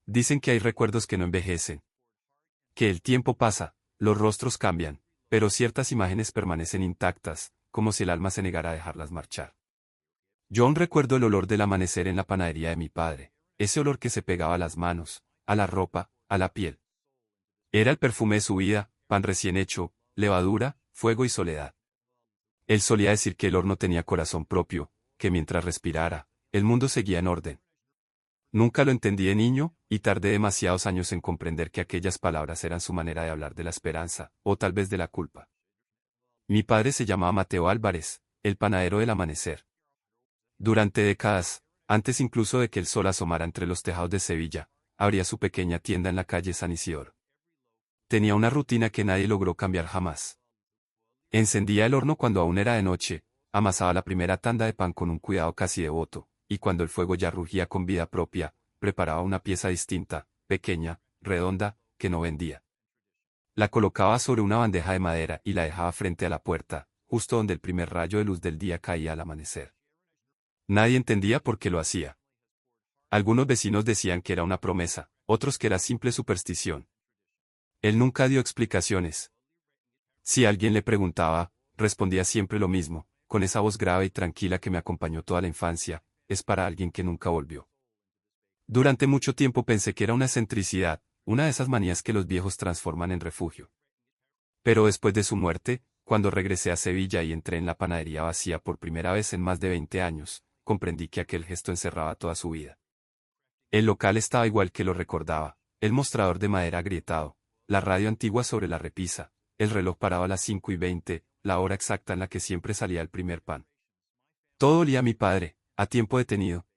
Dicen que hay recuerdos que no envejecen. Que el tiempo pasa, los rostros cambian, pero ciertas imágenes permanecen intactas, como si el alma se negara a dejarlas marchar. Yo aún recuerdo el olor del amanecer en la panadería de mi padre, ese olor que se pegaba a las manos, a la ropa, a la piel. Era el perfume de su vida, pan recién hecho, levadura, fuego y soledad. Él solía decir que el horno tenía corazón propio, que mientras respirara, el mundo seguía en orden. Nunca lo entendí de niño, y tardé demasiados años en comprender que aquellas palabras eran su manera de hablar de la esperanza, o tal vez de la culpa. Mi padre se llamaba Mateo Álvarez, el panadero del amanecer. Durante décadas, antes incluso de que el sol asomara entre los tejados de Sevilla, abría su pequeña tienda en la calle San Isidoro. Tenía una rutina que nadie logró cambiar jamás. Encendía el horno cuando aún era de noche, amasaba la primera tanda de pan con un cuidado casi devoto, y cuando el fuego ya rugía con vida propia, preparaba una pieza distinta, pequeña, redonda, que no vendía. La colocaba sobre una bandeja de madera y la dejaba frente a la puerta, justo donde el primer rayo de luz del día caía al amanecer. Nadie entendía por qué lo hacía. Algunos vecinos decían que era una promesa, otros que era simple superstición. Él nunca dio explicaciones. Si alguien le preguntaba, respondía siempre lo mismo, con esa voz grave y tranquila que me acompañó toda la infancia, es para alguien que nunca volvió. Durante mucho tiempo pensé que era una excentricidad, una de esas manías que los viejos transforman en refugio. Pero después de su muerte, cuando regresé a Sevilla y entré en la panadería vacía por primera vez en más de 20 años, comprendí que aquel gesto encerraba toda su vida. El local estaba igual que lo recordaba, el mostrador de madera agrietado, la radio antigua sobre la repisa, el reloj parado a las 5:20, la hora exacta en la que siempre salía el primer pan. Todo olía a mi padre, a tiempo detenido.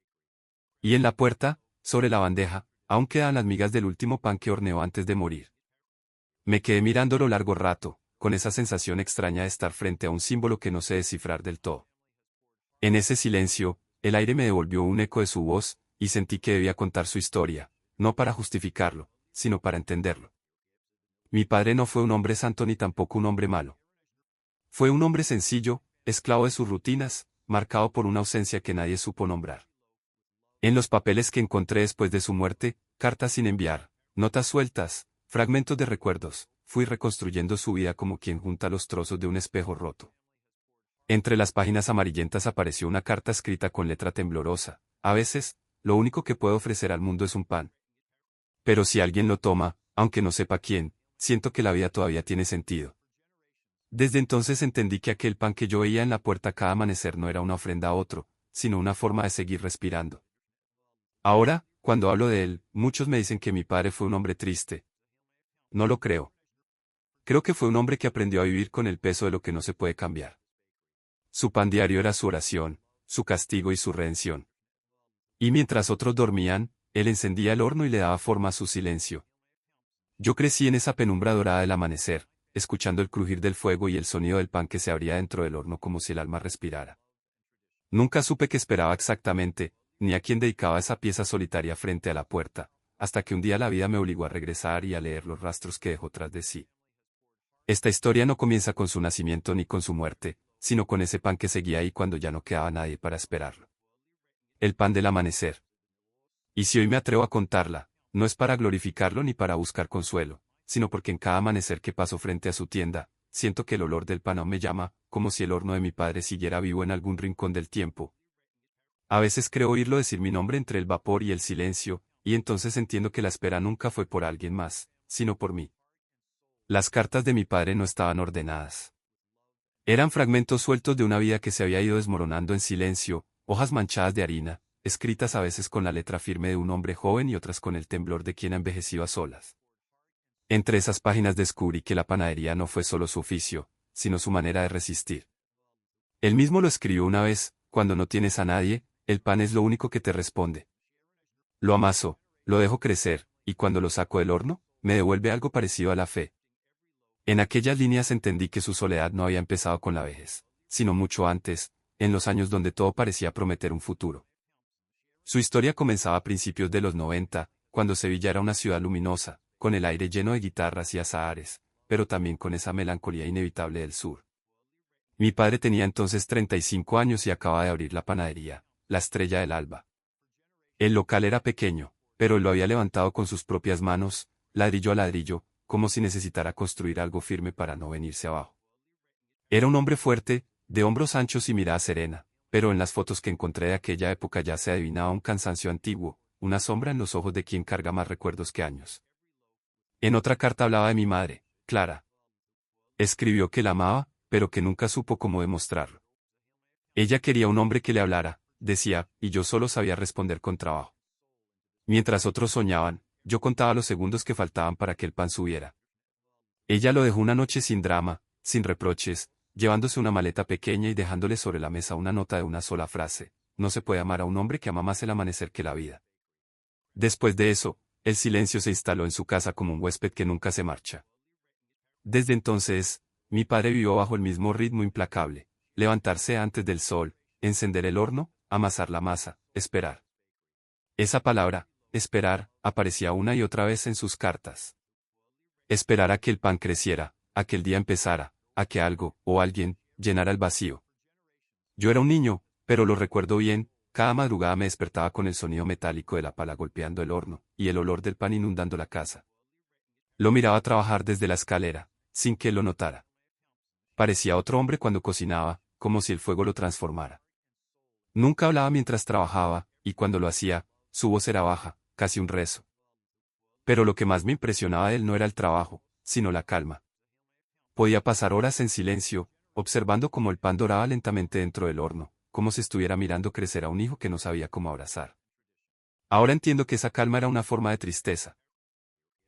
Y en la puerta, sobre la bandeja, aún quedaban las migas del último pan que horneó antes de morir. Me quedé mirándolo largo rato, con esa sensación extraña de estar frente a un símbolo que no sé descifrar del todo. En ese silencio, el aire me devolvió un eco de su voz, y sentí que debía contar su historia, no para justificarlo, sino para entenderlo. Mi padre no fue un hombre santo ni tampoco un hombre malo. Fue un hombre sencillo, esclavo de sus rutinas, marcado por una ausencia que nadie supo nombrar. En los papeles que encontré después de su muerte, cartas sin enviar, notas sueltas, fragmentos de recuerdos, fui reconstruyendo su vida como quien junta los trozos de un espejo roto. Entre las páginas amarillentas apareció una carta escrita con letra temblorosa. A veces, lo único que puedo ofrecer al mundo es un pan. Pero si alguien lo toma, aunque no sepa quién, siento que la vida todavía tiene sentido. Desde entonces entendí que aquel pan que yo veía en la puerta cada amanecer no era una ofrenda a otro, sino una forma de seguir respirando. Ahora, cuando hablo de él, muchos me dicen que mi padre fue un hombre triste. No lo creo. Creo que fue un hombre que aprendió a vivir con el peso de lo que no se puede cambiar. Su pan diario era su oración, su castigo y su redención. Y mientras otros dormían, él encendía el horno y le daba forma a su silencio. Yo crecí en esa penumbra dorada del amanecer, escuchando el crujir del fuego y el sonido del pan que se abría dentro del horno como si el alma respirara. Nunca supe qué esperaba exactamente, ni a quién dedicaba esa pieza solitaria frente a la puerta, hasta que un día la vida me obligó a regresar y a leer los rastros que dejó tras de sí. Esta historia no comienza con su nacimiento ni con su muerte, sino con ese pan que seguía ahí cuando ya no quedaba nadie para esperarlo. El pan del amanecer. Y si hoy me atrevo a contarla, no es para glorificarlo ni para buscar consuelo, sino porque en cada amanecer que paso frente a su tienda, siento que el olor del pan aún me llama, como si el horno de mi padre siguiera vivo en algún rincón del tiempo. A veces creo oírlo decir mi nombre entre el vapor y el silencio, y entonces entiendo que la espera nunca fue por alguien más, sino por mí. Las cartas de mi padre no estaban ordenadas. Eran fragmentos sueltos de una vida que se había ido desmoronando en silencio, hojas manchadas de harina, escritas a veces con la letra firme de un hombre joven y otras con el temblor de quien ha envejecido a solas. Entre esas páginas descubrí que la panadería no fue solo su oficio, sino su manera de resistir. Él mismo lo escribió una vez: cuando no tienes a nadie, el pan es lo único que te responde. Lo amaso, lo dejo crecer, y cuando lo saco del horno, me devuelve algo parecido a la fe. En aquellas líneas entendí que su soledad no había empezado con la vejez, sino mucho antes, en los años donde todo parecía prometer un futuro. Su historia comenzaba a principios de los 90, cuando Sevilla era una ciudad luminosa, con el aire lleno de guitarras y azahares, pero también con esa melancolía inevitable del sur. Mi padre tenía entonces 35 años y acababa de abrir la panadería, la Estrella del Alba. El local era pequeño, pero él lo había levantado con sus propias manos, ladrillo a ladrillo, como si necesitara construir algo firme para no venirse abajo. Era un hombre fuerte, de hombros anchos y mirada serena, pero en las fotos que encontré de aquella época ya se adivinaba un cansancio antiguo, una sombra en los ojos de quien carga más recuerdos que años. En otra carta hablaba de mi madre, Clara. Escribió que la amaba, pero que nunca supo cómo demostrarlo. Ella quería un hombre que le hablara, decía, y yo solo sabía responder con trabajo. Mientras otros soñaban, yo contaba los segundos que faltaban para que el pan subiera. Ella lo dejó una noche sin drama, sin reproches, llevándose una maleta pequeña y dejándole sobre la mesa una nota de una sola frase: no se puede amar a un hombre que ama más el amanecer que la vida. Después de eso, el silencio se instaló en su casa como un huésped que nunca se marcha. Desde entonces, mi padre vivió bajo el mismo ritmo implacable: levantarse antes del sol, encender el horno, amasar la masa, esperar. Esa palabra, esperar, aparecía una y otra vez en sus cartas. Esperar a que el pan creciera, a que el día empezara, a que algo, o alguien, llenara el vacío. Yo era un niño, pero lo recuerdo bien. Cada madrugada me despertaba con el sonido metálico de la pala golpeando el horno, y el olor del pan inundando la casa. Lo miraba trabajar desde la escalera, sin que él lo notara. Parecía otro hombre cuando cocinaba, como si el fuego lo transformara. Nunca hablaba mientras trabajaba, y cuando lo hacía, su voz era baja, casi un rezo. Pero lo que más me impresionaba de él no era el trabajo, sino la calma. Podía pasar horas en silencio, observando cómo el pan doraba lentamente dentro del horno, como si estuviera mirando crecer a un hijo que no sabía cómo abrazar. Ahora entiendo que esa calma era una forma de tristeza.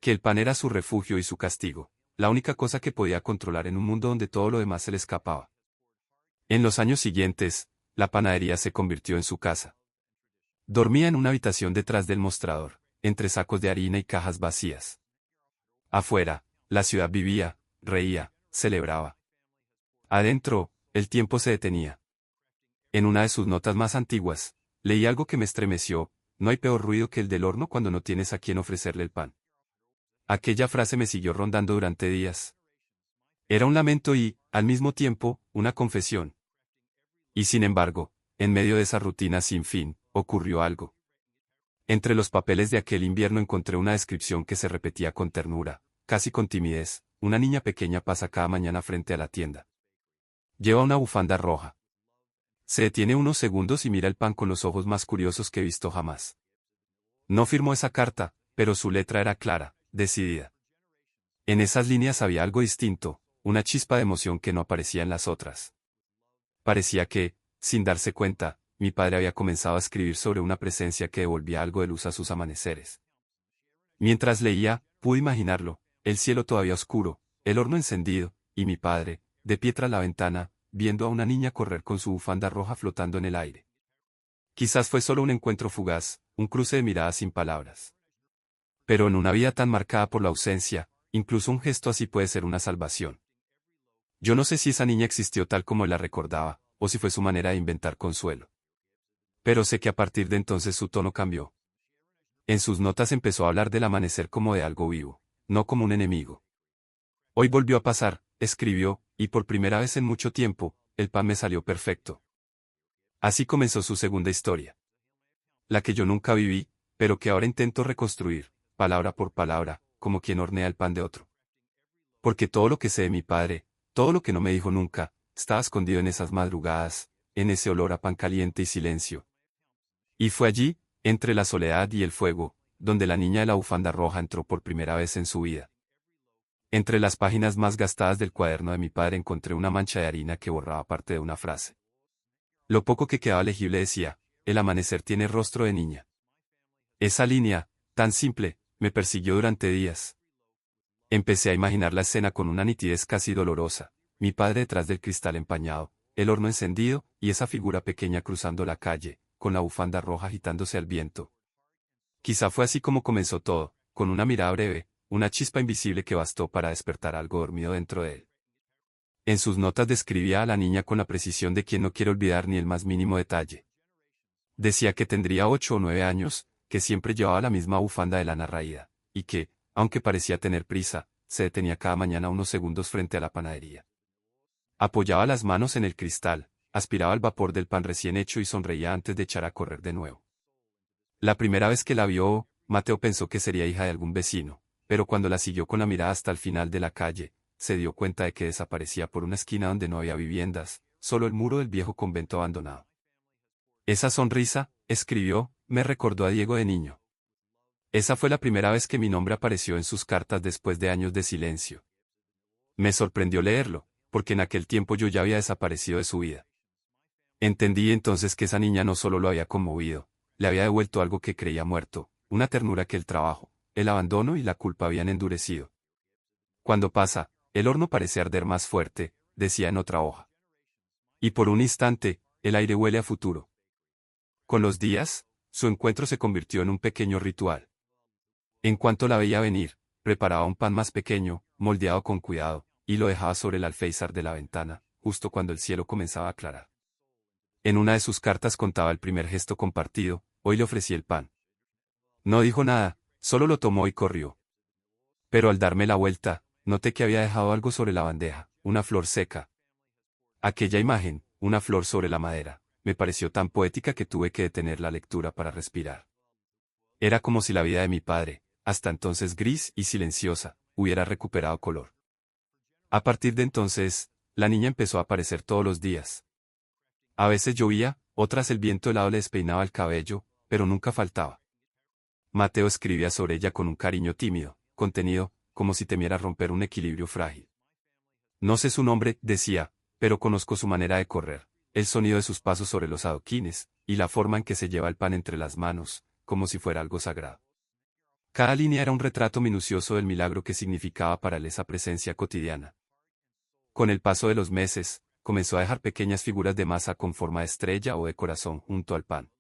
Que el pan era su refugio y su castigo, la única cosa que podía controlar en un mundo donde todo lo demás se le escapaba. En los años siguientes, la panadería se convirtió en su casa. Dormía en una habitación detrás del mostrador, entre sacos de harina y cajas vacías. Afuera, la ciudad vivía, reía, celebraba. Adentro, el tiempo se detenía. En una de sus notas más antiguas, leí algo que me estremeció: no hay peor ruido que el del horno cuando no tienes a quien ofrecerle el pan. Aquella frase me siguió rondando durante días. Era un lamento y, al mismo tiempo, una confesión. Y sin embargo, en medio de esa rutina sin fin, ocurrió algo. Entre los papeles de aquel invierno encontré una descripción que se repetía con ternura, casi con timidez: una niña pequeña pasa cada mañana frente a la tienda. Lleva una bufanda roja. Se detiene unos segundos y mira el pan con los ojos más curiosos que he visto jamás. No firmó esa carta, pero su letra era clara, decidida. En esas líneas había algo distinto, una chispa de emoción que no aparecía en las otras. Parecía que, sin darse cuenta, mi padre había comenzado a escribir sobre una presencia que devolvía algo de luz a sus amaneceres. Mientras leía, pude imaginarlo: el cielo todavía oscuro, el horno encendido, y mi padre, de pie tras la ventana, viendo a una niña correr con su bufanda roja flotando en el aire. Quizás fue solo un encuentro fugaz, un cruce de miradas sin palabras. Pero en una vida tan marcada por la ausencia, incluso un gesto así puede ser una salvación. Yo no sé si esa niña existió tal como él la recordaba, o si fue su manera de inventar consuelo. Pero sé que a partir de entonces su tono cambió. En sus notas empezó a hablar del amanecer como de algo vivo, no como un enemigo. Hoy volvió a pasar, escribió, y por primera vez en mucho tiempo, el pan me salió perfecto. Así comenzó su segunda historia. La que yo nunca viví, pero que ahora intento reconstruir, palabra por palabra, como quien hornea el pan de otro. Porque todo lo que sé de mi padre, todo lo que no me dijo nunca, estaba escondido en esas madrugadas, en ese olor a pan caliente y silencio. Y fue allí, entre la soledad y el fuego, donde la niña de la bufanda roja entró por primera vez en su vida. Entre las páginas más gastadas del cuaderno de mi padre encontré una mancha de harina que borraba parte de una frase. Lo poco que quedaba legible decía: el amanecer tiene rostro de niña. Esa línea, tan simple, me persiguió durante días. Empecé a imaginar la escena con una nitidez casi dolorosa: mi padre detrás del cristal empañado, el horno encendido, y esa figura pequeña cruzando la calle, con la bufanda roja agitándose al viento. Quizá fue así como comenzó todo, con una mirada breve, una chispa invisible que bastó para despertar algo dormido dentro de él. En sus notas describía a la niña con la precisión de quien no quiere olvidar ni el más mínimo detalle. Decía que tendría 8 o 9 años, que siempre llevaba la misma bufanda de lana raída, y que, aunque parecía tener prisa, se detenía cada mañana unos segundos frente a la panadería. Apoyaba las manos en el cristal, aspiraba el vapor del pan recién hecho y sonreía antes de echar a correr de nuevo. La primera vez que la vio, Mateo pensó que sería hija de algún vecino, pero cuando la siguió con la mirada hasta el final de la calle, se dio cuenta de que desaparecía por una esquina donde no había viviendas, solo el muro del viejo convento abandonado. Esa sonrisa, escribió, me recordó a Diego de niño. Esa fue la primera vez que mi nombre apareció en sus cartas después de años de silencio. Me sorprendió leerlo, porque en aquel tiempo yo ya había desaparecido de su vida. Entendí entonces que esa niña no solo lo había conmovido, le había devuelto algo que creía muerto, una ternura que el trabajo, el abandono y la culpa habían endurecido. Cuando pasa, el horno parece arder más fuerte, decía en otra hoja. Y por un instante, el aire huele a futuro. Con los días, su encuentro se convirtió en un pequeño ritual. En cuanto la veía venir, preparaba un pan más pequeño, moldeado con cuidado, y lo dejaba sobre el alféizar de la ventana, justo cuando el cielo comenzaba a aclarar. En una de sus cartas contaba el primer gesto compartido, hoy le ofrecí el pan. No dijo nada, solo lo tomó y corrió. Pero al darme la vuelta, noté que había dejado algo sobre la bandeja, una flor seca. Aquella imagen, una flor sobre la madera, me pareció tan poética que tuve que detener la lectura para respirar. Era como si la vida de mi padre, hasta entonces gris y silenciosa, hubiera recuperado color. A partir de entonces, la niña empezó a aparecer todos los días. A veces llovía, otras el viento helado le despeinaba el cabello, pero nunca faltaba. Mateo escribía sobre ella con un cariño tímido, contenido, como si temiera romper un equilibrio frágil. No sé su nombre, decía, pero conozco su manera de correr, el sonido de sus pasos sobre los adoquines, y la forma en que se lleva el pan entre las manos, como si fuera algo sagrado. Cada línea era un retrato minucioso del milagro que significaba para él esa presencia cotidiana. Con el paso de los meses, comenzó a dejar pequeñas figuras de masa con forma de estrella o de corazón junto al pan.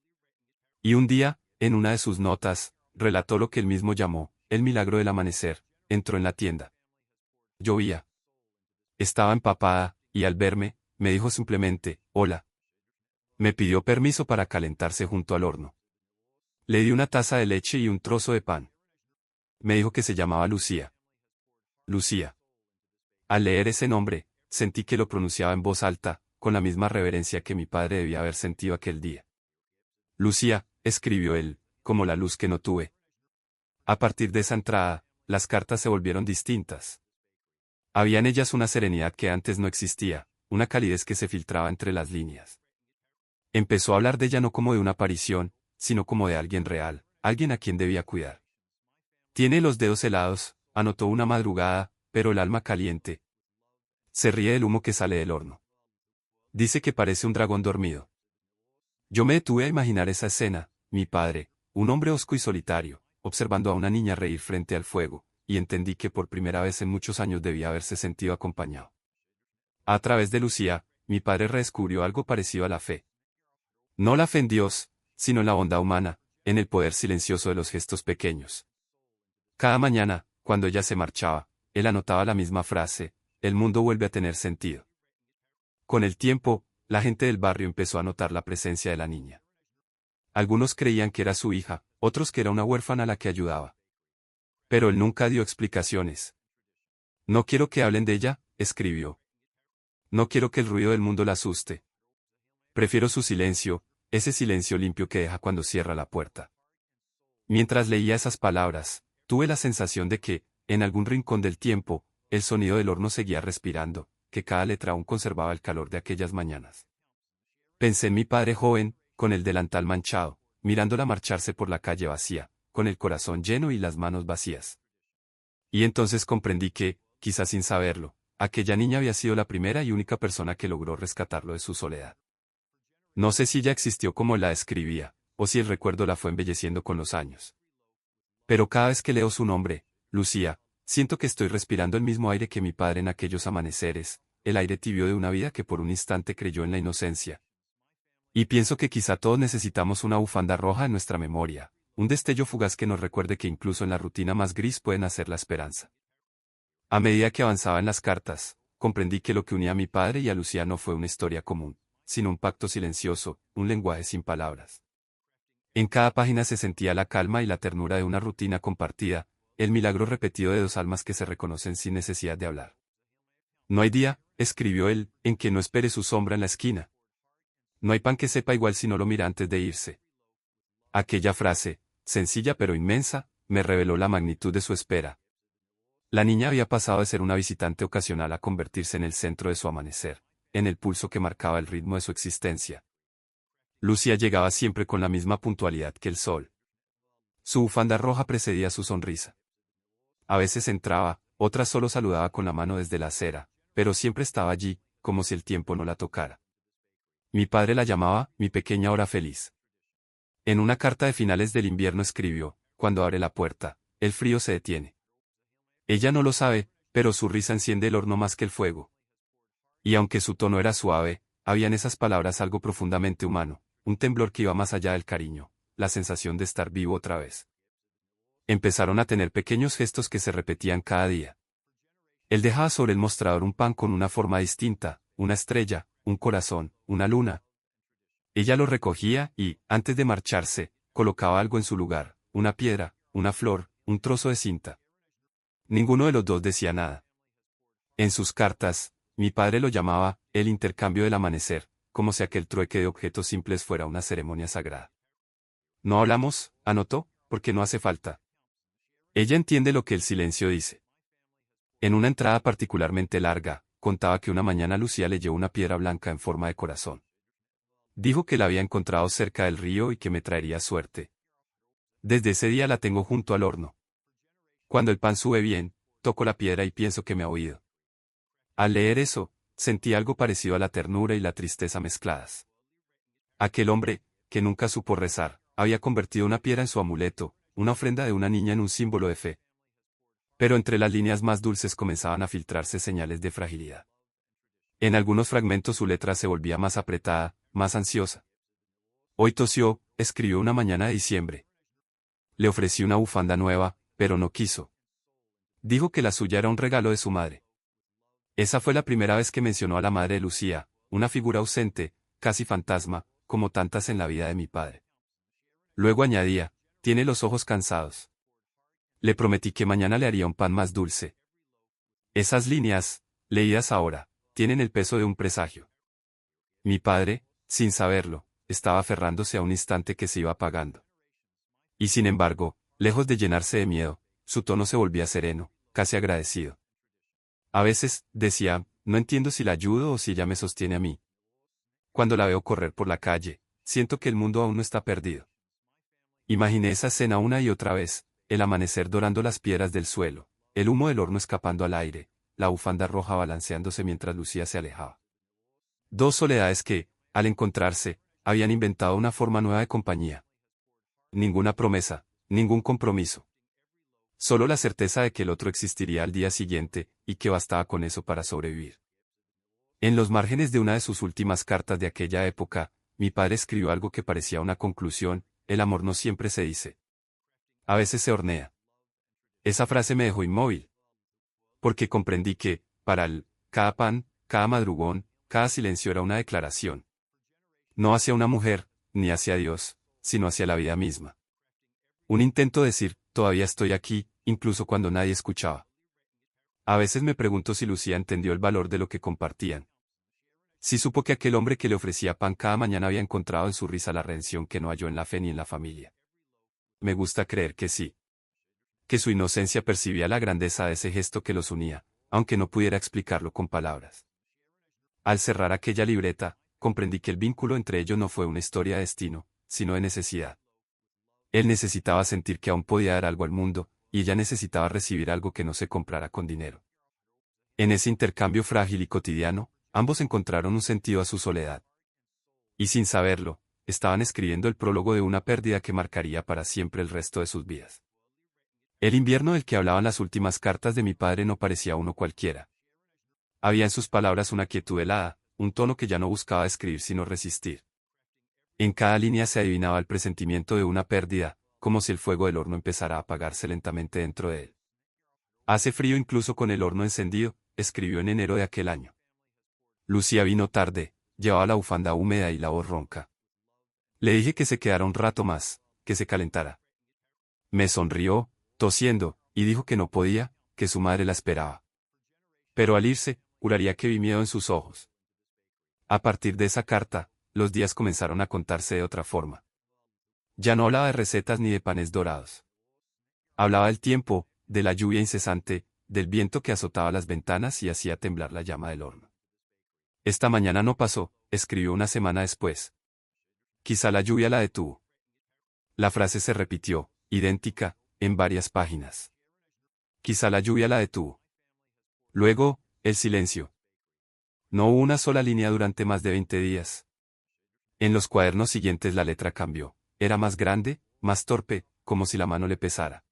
Y un día, en una de sus notas, relató lo que él mismo llamó, el milagro del amanecer, entró en la tienda. Llovía. Estaba empapada, y al verme, me dijo simplemente, hola. Me pidió permiso para calentarse junto al horno. Le di una taza de leche y un trozo de pan. Me dijo que se llamaba Lucía. Lucía. Al leer ese nombre, sentí que lo pronunciaba en voz alta, con la misma reverencia que mi padre debía haber sentido aquel día. Lucía, escribió él, como la luz que no tuve. A partir de esa entrada, las cartas se volvieron distintas. Había en ellas una serenidad que antes no existía, una calidez que se filtraba entre las líneas. Empezó a hablar de ella no como de una aparición, sino como de alguien real, alguien a quien debía cuidar. Tiene los dedos helados, anotó una madrugada, pero el alma caliente. Se ríe del humo que sale del horno. Dice que parece un dragón dormido. Yo me detuve a imaginar esa escena, mi padre, un hombre hosco y solitario, observando a una niña reír frente al fuego, y entendí que por primera vez en muchos años debía haberse sentido acompañado. A través de Lucía, mi padre redescubrió algo parecido a la fe. No la fe en Dios, sino en la bondad humana, en el poder silencioso de los gestos pequeños. Cada mañana, cuando ella se marchaba, él anotaba la misma frase, el mundo vuelve a tener sentido. Con el tiempo, la gente del barrio empezó a notar la presencia de la niña. Algunos creían que era su hija, otros que era una huérfana a la que ayudaba. Pero él nunca dio explicaciones. No quiero que hablen de ella, escribió. No quiero que el ruido del mundo la asuste. Prefiero su silencio, ese silencio limpio que deja cuando cierra la puerta. Mientras leía esas palabras, tuve la sensación de que, en algún rincón del tiempo, el sonido del horno seguía respirando, que cada letra aún conservaba el calor de aquellas mañanas. Pensé en mi padre joven, con el delantal manchado, mirándola marcharse por la calle vacía, con el corazón lleno y las manos vacías. Y entonces comprendí que, quizás sin saberlo, aquella niña había sido la primera y única persona que logró rescatarlo de su soledad. No sé si ella existió como la describía, o si el recuerdo la fue embelleciendo con los años. Pero cada vez que leo su nombre, Lucía, siento que estoy respirando el mismo aire que mi padre en aquellos amaneceres, el aire tibio de una vida que por un instante creyó en la inocencia. Y pienso que quizá todos necesitamos una bufanda roja en nuestra memoria, un destello fugaz que nos recuerde que incluso en la rutina más gris puede nacer la esperanza. A medida que avanzaba en las cartas, comprendí que lo que unía a mi padre y a Lucía no fue una historia común, sino un pacto silencioso, un lenguaje sin palabras. En cada página se sentía la calma y la ternura de una rutina compartida, el milagro repetido de dos almas que se reconocen sin necesidad de hablar. No hay día, escribió él, en que no espere su sombra en la esquina. No hay pan que sepa igual si no lo mira antes de irse. Aquella frase, sencilla pero inmensa, me reveló la magnitud de su espera. La niña había pasado de ser una visitante ocasional a convertirse en el centro de su amanecer, en el pulso que marcaba el ritmo de su existencia. Lucía llegaba siempre con la misma puntualidad que el sol. Su bufanda roja precedía su sonrisa. A veces entraba, otras solo saludaba con la mano desde la acera, pero siempre estaba allí, como si el tiempo no la tocara. Mi padre la llamaba mi pequeña hora feliz. En una carta de finales del invierno escribió: cuando abre la puerta, el frío se detiene. Ella no lo sabe, pero su risa enciende el horno más que el fuego. Y aunque su tono era suave, había en esas palabras algo profundamente humano, un temblor que iba más allá del cariño, la sensación de estar vivo otra vez. Empezaron a tener pequeños gestos que se repetían cada día. Él dejaba sobre el mostrador un pan con una forma distinta, una estrella, un corazón, una luna. Ella lo recogía y, antes de marcharse, colocaba algo en su lugar, una piedra, una flor, un trozo de cinta. Ninguno de los dos decía nada. En sus cartas, mi padre lo llamaba el intercambio del amanecer, como si aquel trueque de objetos simples fuera una ceremonia sagrada. No hablamos, anotó, porque no hace falta. Ella entiende lo que el silencio dice. En una entrada particularmente larga, contaba que una mañana Lucía le llevó una piedra blanca en forma de corazón. Dijo que la había encontrado cerca del río y que me traería suerte. Desde ese día la tengo junto al horno. Cuando el pan sube bien, toco la piedra y pienso que me ha oído. Al leer eso, sentí algo parecido a la ternura y la tristeza mezcladas. Aquel hombre, que nunca supo rezar, había convertido una piedra en su amuleto, una ofrenda de una niña en un símbolo de fe. Pero entre las líneas más dulces comenzaban a filtrarse señales de fragilidad. En algunos fragmentos su letra se volvía más apretada, más ansiosa. Hoy tosió, escribió una mañana de diciembre. Le ofrecí una bufanda nueva, pero no quiso. Dijo que la suya era un regalo de su madre. Esa fue la primera vez que mencionó a la madre de Lucía, una figura ausente, casi fantasma, como tantas en la vida de mi padre. Luego añadía: tiene los ojos cansados. Le prometí que mañana le haría un pan más dulce. Esas líneas, leídas ahora, tienen el peso de un presagio. Mi padre, sin saberlo, estaba aferrándose a un instante que se iba apagando. Y sin embargo, lejos de llenarse de miedo, su tono se volvía sereno, casi agradecido. A veces, decía, no entiendo si la ayudo o si ella me sostiene a mí. Cuando la veo correr por la calle, siento que el mundo aún no está perdido. Imaginé esa escena una y otra vez, el amanecer dorando las piedras del suelo, el humo del horno escapando al aire, la bufanda roja balanceándose mientras Lucía se alejaba. Dos soledades que, al encontrarse, habían inventado una forma nueva de compañía. Ninguna promesa, ningún compromiso. Solo la certeza de que el otro existiría al día siguiente, y que bastaba con eso para sobrevivir. En los márgenes de una de sus últimas cartas de aquella época, mi padre escribió algo que parecía una conclusión: el amor no siempre se dice. A veces se hornea. Esa frase me dejó inmóvil. Porque comprendí que, para él, cada pan, cada madrugón, cada silencio era una declaración. No hacia una mujer, ni hacia Dios, sino hacia la vida misma. Un intento de decir: todavía estoy aquí, incluso cuando nadie escuchaba. A veces me pregunto si Lucía entendió el valor de lo que compartían. Si supo que aquel hombre que le ofrecía pan cada mañana había encontrado en su risa la redención que no halló en la fe ni en la familia. Me gusta creer que sí. Que su inocencia percibía la grandeza de ese gesto que los unía, aunque no pudiera explicarlo con palabras. Al cerrar aquella libreta, comprendí que el vínculo entre ellos no fue una historia de destino, sino de necesidad. Él necesitaba sentir que aún podía dar algo al mundo, y ella necesitaba recibir algo que no se comprara con dinero. En ese intercambio frágil y cotidiano, ambos encontraron un sentido a su soledad. Y sin saberlo, estaban escribiendo el prólogo de una pérdida que marcaría para siempre el resto de sus vidas. El invierno del que hablaban las últimas cartas de mi padre no parecía uno cualquiera. Había en sus palabras una quietud helada, un tono que ya no buscaba describir sino resistir. En cada línea se adivinaba el presentimiento de una pérdida, como si el fuego del horno empezara a apagarse lentamente dentro de él. Hace frío incluso con el horno encendido, escribió en enero de aquel año. Lucía vino tarde, llevaba la bufanda húmeda y la voz ronca. Le dije que se quedara un rato más, que se calentara. Me sonrió, tosiendo, y dijo que no podía, que su madre la esperaba. Pero al irse, juraría que vi miedo en sus ojos. A partir de esa carta, los días comenzaron a contarse de otra forma. Ya no hablaba de recetas ni de panes dorados. Hablaba del tiempo, de la lluvia incesante, del viento que azotaba las ventanas y hacía temblar la llama del horno. Esta mañana no pasó, escribió una semana después. Quizá la lluvia la detuvo. La frase se repitió, idéntica, en varias páginas. Quizá la lluvia la detuvo. Luego, el silencio. No hubo una sola línea durante más de 20 días. En los cuadernos siguientes la letra cambió. Era más grande, más torpe, como si la mano le pesara.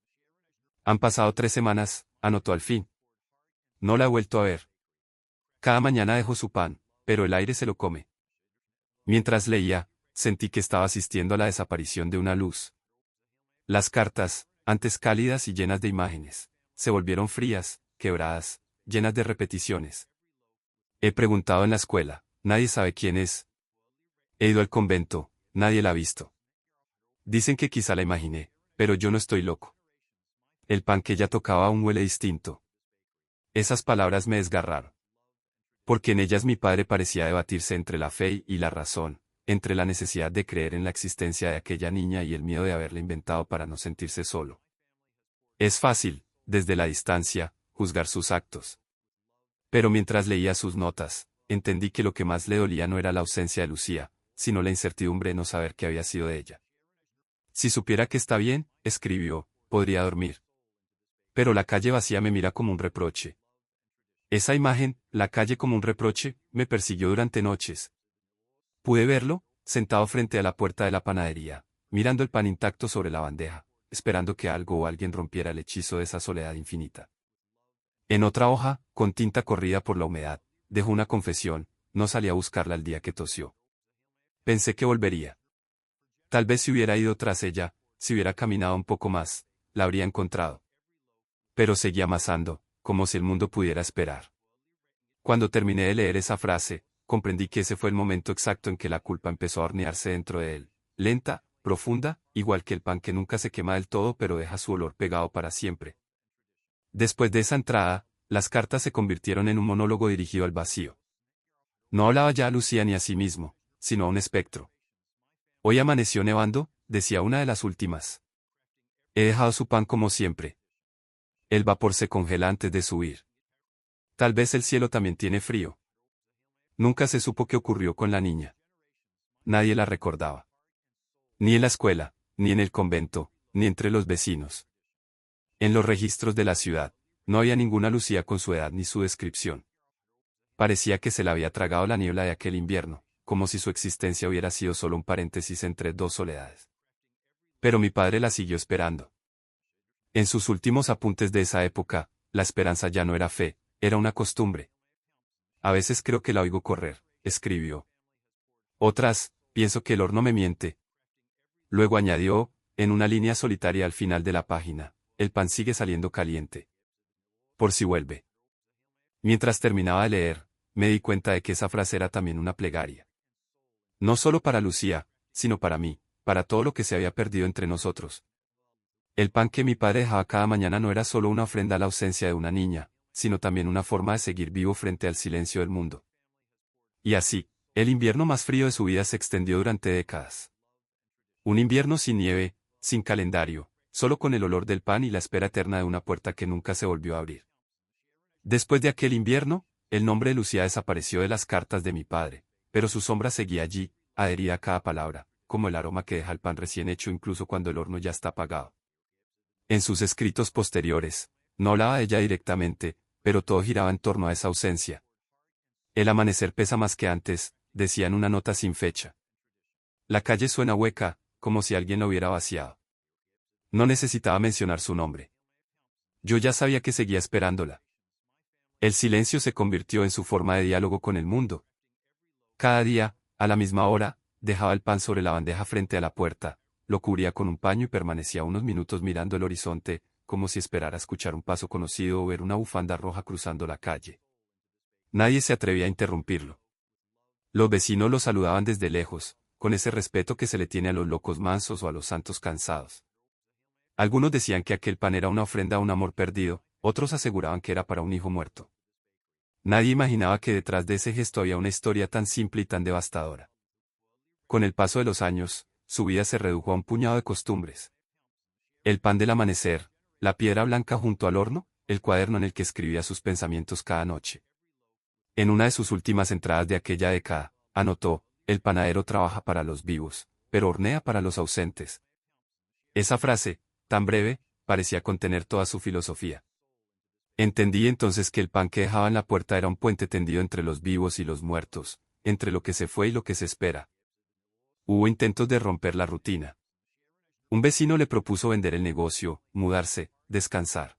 Han pasado 3 semanas, anotó al fin. No la he vuelto a ver. Cada mañana dejo su pan, pero el aire se lo come. Mientras leía, sentí que estaba asistiendo a la desaparición de una luz. Las cartas, antes cálidas y llenas de imágenes, se volvieron frías, quebradas, llenas de repeticiones. He preguntado en la escuela, nadie sabe quién es. He ido al convento, nadie la ha visto. Dicen que quizá la imaginé, pero yo no estoy loco. El pan que ella tocaba aún huele distinto. Esas palabras me desgarraron. Porque en ellas mi padre parecía debatirse entre la fe y la razón, entre la necesidad de creer en la existencia de aquella niña y el miedo de haberla inventado para no sentirse solo. Es fácil, desde la distancia, juzgar sus actos. Pero mientras leía sus notas, entendí que lo que más le dolía no era la ausencia de Lucía, sino la incertidumbre de no saber qué había sido de ella. Si supiera que está bien, escribió, podría dormir. Pero la calle vacía me mira como un reproche. Esa imagen, la calle como un reproche, me persiguió durante noches. Pude verlo, sentado frente a la puerta de la panadería, mirando el pan intacto sobre la bandeja, esperando que algo o alguien rompiera el hechizo de esa soledad infinita. En otra hoja, con tinta corrida por la humedad, dejó una confesión, no salí a buscarla el día que tosió. Pensé que volvería. Tal vez si hubiera ido tras ella, si hubiera caminado un poco más, la habría encontrado. Pero seguía amasando, como si el mundo pudiera esperar. Cuando terminé de leer esa frase, comprendí que ese fue el momento exacto en que la culpa empezó a hornearse dentro de él, lenta, profunda, igual que el pan que nunca se quema del todo pero deja su olor pegado para siempre. Después de esa entrada, las cartas se convirtieron en un monólogo dirigido al vacío. No hablaba ya a Lucía ni a sí mismo, sino a un espectro. Hoy amaneció nevando, decía una de las últimas. He dejado su pan como siempre. El vapor se congela antes de subir. Tal vez el cielo también tiene frío. Nunca se supo qué ocurrió con la niña. Nadie la recordaba. Ni en la escuela, ni en el convento, ni entre los vecinos. En los registros de la ciudad, no había ninguna Lucía con su edad ni su descripción. Parecía que se la había tragado la niebla de aquel invierno, como si su existencia hubiera sido solo un paréntesis entre dos soledades. Pero mi padre la siguió esperando. En sus últimos apuntes de esa época, la esperanza ya no era fe, era una costumbre. A veces creo que la oigo correr, escribió. Otras, pienso que el horno me miente. Luego añadió, en una línea solitaria al final de la página, el pan sigue saliendo caliente. Por si vuelve. Mientras terminaba de leer, me di cuenta de que esa frase era también una plegaria. No solo para Lucía, sino para mí, para todo lo que se había perdido entre nosotros. El pan que mi padre dejaba cada mañana no era solo una ofrenda a la ausencia de una niña, sino también una forma de seguir vivo frente al silencio del mundo. Y así, el invierno más frío de su vida se extendió durante décadas. Un invierno sin nieve, sin calendario, solo con el olor del pan y la espera eterna de una puerta que nunca se volvió a abrir. Después de aquel invierno, el nombre de Lucía desapareció de las cartas de mi padre, pero su sombra seguía allí, adherida a cada palabra, como el aroma que deja el pan recién hecho incluso cuando el horno ya está apagado. En sus escritos posteriores, no hablaba de ella directamente, pero todo giraba en torno a esa ausencia. El amanecer pesa más que antes, decía en una nota sin fecha. La calle suena hueca, como si alguien la hubiera vaciado. No necesitaba mencionar su nombre. Yo ya sabía que seguía esperándola. El silencio se convirtió en su forma de diálogo con el mundo. Cada día, a la misma hora, dejaba el pan sobre la bandeja frente a la puerta, lo cubría con un paño y permanecía unos minutos mirando el horizonte, como si esperara escuchar un paso conocido o ver una bufanda roja cruzando la calle. Nadie se atrevía a interrumpirlo. Los vecinos lo saludaban desde lejos, con ese respeto que se le tiene a los locos mansos o a los santos cansados. Algunos decían que aquel pan era una ofrenda a un amor perdido, otros aseguraban que era para un hijo muerto. Nadie imaginaba que detrás de ese gesto había una historia tan simple y tan devastadora. Con el paso de los años, su vida se redujo a un puñado de costumbres. El pan del amanecer, la piedra blanca junto al horno, el cuaderno en el que escribía sus pensamientos cada noche. En una de sus últimas entradas de aquella década, anotó, el panadero trabaja para los vivos, pero hornea para los ausentes. Esa frase, tan breve, parecía contener toda su filosofía. Entendí entonces que el pan que dejaba en la puerta era un puente tendido entre los vivos y los muertos, entre lo que se fue y lo que se espera. Hubo intentos de romper la rutina. Un vecino le propuso vender el negocio, mudarse, descansar.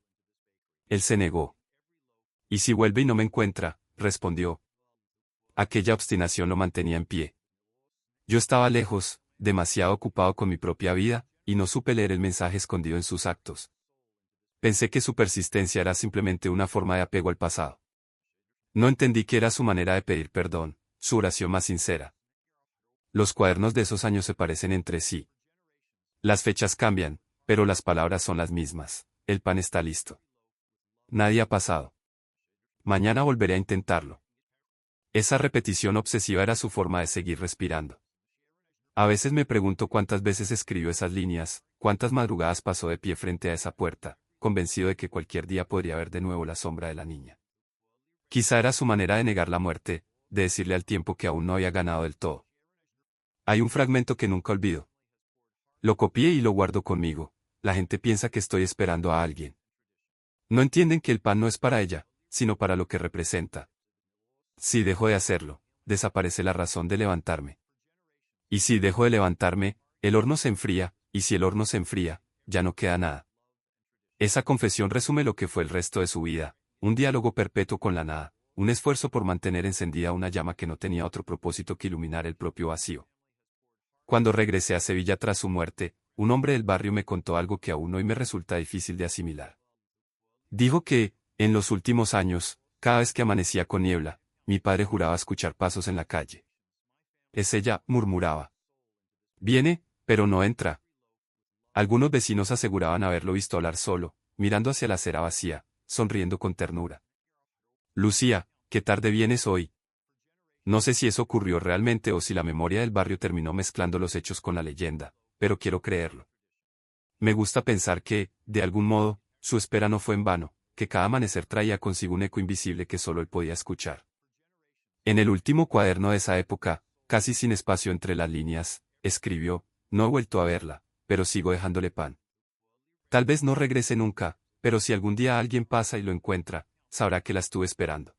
Él se negó. ¿Y si vuelve y no me encuentra?, respondió. Aquella obstinación lo mantenía en pie. Yo estaba lejos, demasiado ocupado con mi propia vida, y no supe leer el mensaje escondido en sus actos. Pensé que su persistencia era simplemente una forma de apego al pasado. No entendí que era su manera de pedir perdón, su oración más sincera. Los cuadernos de esos años se parecen entre sí. Las fechas cambian, pero las palabras son las mismas. El pan está listo. Nadie ha pasado. Mañana volveré a intentarlo. Esa repetición obsesiva era su forma de seguir respirando. A veces me pregunto cuántas veces escribió esas líneas, cuántas madrugadas pasó de pie frente a esa puerta, convencido de que cualquier día podría ver de nuevo la sombra de la niña. Quizá era su manera de negar la muerte, de decirle al tiempo que aún no había ganado del todo. Hay un fragmento que nunca olvido. Lo copié y lo guardo conmigo. La gente piensa que estoy esperando a alguien. No entienden que el pan no es para ella, sino para lo que representa. Si dejo de hacerlo, desaparece la razón de levantarme. Y si dejo de levantarme, el horno se enfría, y si el horno se enfría, ya no queda nada. Esa confesión resume lo que fue el resto de su vida, un diálogo perpetuo con la nada, un esfuerzo por mantener encendida una llama que no tenía otro propósito que iluminar el propio vacío. Cuando regresé a Sevilla tras su muerte, un hombre del barrio me contó algo que aún hoy me resulta difícil de asimilar. Dijo que, en los últimos años, cada vez que amanecía con niebla, mi padre juraba escuchar pasos en la calle. Es ella, murmuraba. Viene, pero no entra. Algunos vecinos aseguraban haberlo visto hablar solo, mirando hacia la acera vacía, sonriendo con ternura. Lucía, ¿qué tarde vienes hoy? No sé si eso ocurrió realmente o si la memoria del barrio terminó mezclando los hechos con la leyenda, pero quiero creerlo. Me gusta pensar que, de algún modo, su espera no fue en vano, que cada amanecer traía consigo un eco invisible que solo él podía escuchar. En el último cuaderno de esa época, casi sin espacio entre las líneas, escribió, no he vuelto a verla, pero sigo dejándole pan. Tal vez no regrese nunca, pero si algún día alguien pasa y lo encuentra, sabrá que la estuve esperando.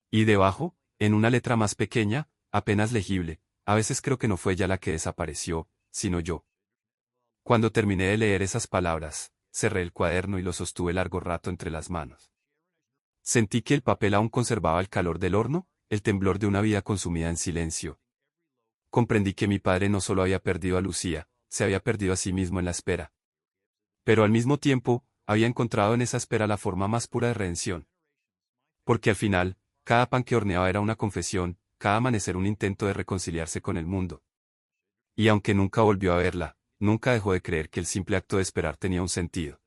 Y debajo, en una letra más pequeña, apenas legible, a veces creo que no fue ella la que desapareció, sino yo. Cuando terminé de leer esas palabras, cerré el cuaderno y lo sostuve largo rato entre las manos. Sentí que el papel aún conservaba el calor del horno, el temblor de una vida consumida en silencio. Comprendí que mi padre no solo había perdido a Lucía, se había perdido a sí mismo en la espera. Pero al mismo tiempo, había encontrado en esa espera la forma más pura de redención. Porque al final, cada pan que horneaba era una confesión, cada amanecer un intento de reconciliarse con el mundo. Y aunque nunca volvió a verla, nunca dejó de creer que el simple acto de esperar tenía un sentido.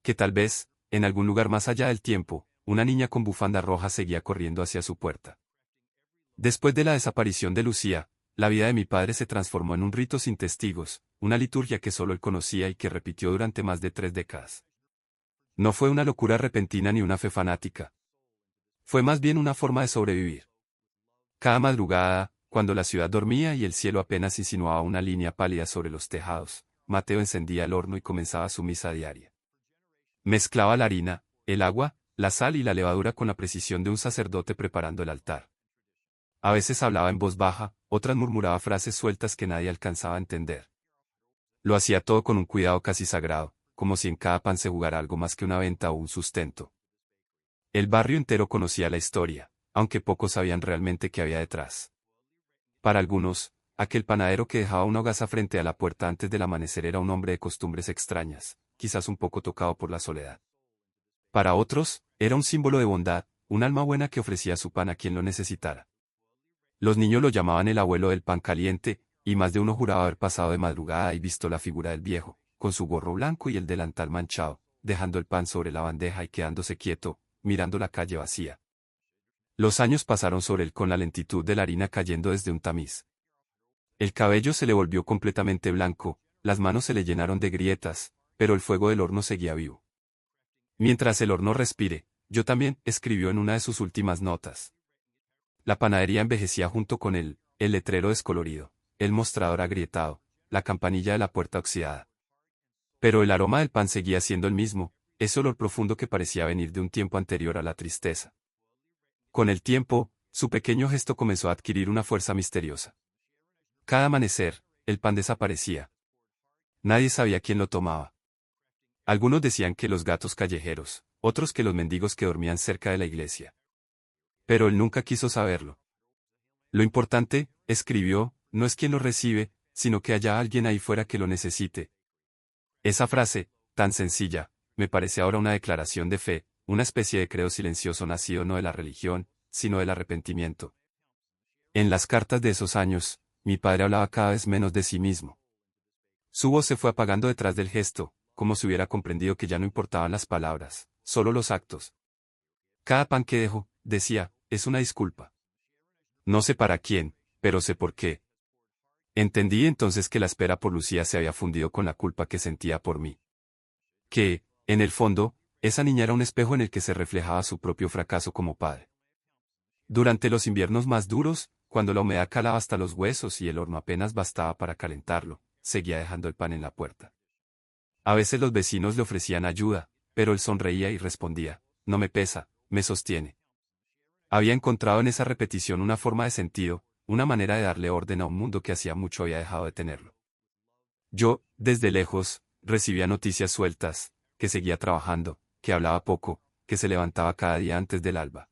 Que tal vez, en algún lugar más allá del tiempo, una niña con bufanda roja seguía corriendo hacia su puerta. Después de la desaparición de Lucía, la vida de mi padre se transformó en un rito sin testigos, una liturgia que solo él conocía y que repitió durante más de 3 décadas. No fue una locura repentina ni una fe fanática. Fue más bien una forma de sobrevivir. Cada madrugada, cuando la ciudad dormía y el cielo apenas insinuaba una línea pálida sobre los tejados, Mateo encendía el horno y comenzaba su misa diaria. Mezclaba la harina, el agua, la sal y la levadura con la precisión de un sacerdote preparando el altar. A veces hablaba en voz baja, otras murmuraba frases sueltas que nadie alcanzaba a entender. Lo hacía todo con un cuidado casi sagrado, como si en cada pan se jugara algo más que una venta o un sustento. El barrio entero conocía la historia, aunque pocos sabían realmente qué había detrás. Para algunos, aquel panadero que dejaba una hogaza frente a la puerta antes del amanecer era un hombre de costumbres extrañas, quizás un poco tocado por la soledad. Para otros, era un símbolo de bondad, un alma buena que ofrecía su pan a quien lo necesitara. Los niños lo llamaban el abuelo del pan caliente, y más de uno juraba haber pasado de madrugada y visto la figura del viejo, con su gorro blanco y el delantal manchado, dejando el pan sobre la bandeja y quedándose quieto, mirando la calle vacía. Los años pasaron sobre él con la lentitud de la harina cayendo desde un tamiz. El cabello se le volvió completamente blanco, las manos se le llenaron de grietas, pero el fuego del horno seguía vivo. Mientras el horno respire, yo también, escribió en una de sus últimas notas. La panadería envejecía junto con él, el letrero descolorido, el mostrador agrietado, la campanilla de la puerta oxidada. Pero el aroma del pan seguía siendo el mismo, ese olor profundo que parecía venir de un tiempo anterior a la tristeza. Con el tiempo, su pequeño gesto comenzó a adquirir una fuerza misteriosa. Cada amanecer, el pan desaparecía. Nadie sabía quién lo tomaba. Algunos decían que los gatos callejeros, otros que los mendigos que dormían cerca de la iglesia. Pero él nunca quiso saberlo. Lo importante, escribió, no es quién lo recibe, sino que haya alguien ahí fuera que lo necesite. Esa frase, tan sencilla, me parece ahora una declaración de fe, una especie de credo silencioso nacido no de la religión, sino del arrepentimiento. En las cartas de esos años, mi padre hablaba cada vez menos de sí mismo. Su voz se fue apagando detrás del gesto, como si hubiera comprendido que ya no importaban las palabras, solo los actos. Cada pan que dejo, decía, es una disculpa. No sé para quién, pero sé por qué. Entendí entonces que la espera por Lucía se había fundido con la culpa que sentía por mí. Que, en el fondo, esa niña era un espejo en el que se reflejaba su propio fracaso como padre. Durante los inviernos más duros, cuando la humedad calaba hasta los huesos y el horno apenas bastaba para calentarlo, seguía dejando el pan en la puerta. A veces los vecinos le ofrecían ayuda, pero él sonreía y respondía, no me pesa, me sostiene. Había encontrado en esa repetición una forma de sentido, una manera de darle orden a un mundo que hacía mucho había dejado de tenerlo. Yo, desde lejos, recibía noticias sueltas, que seguía trabajando, que hablaba poco, que se levantaba cada día antes del alba.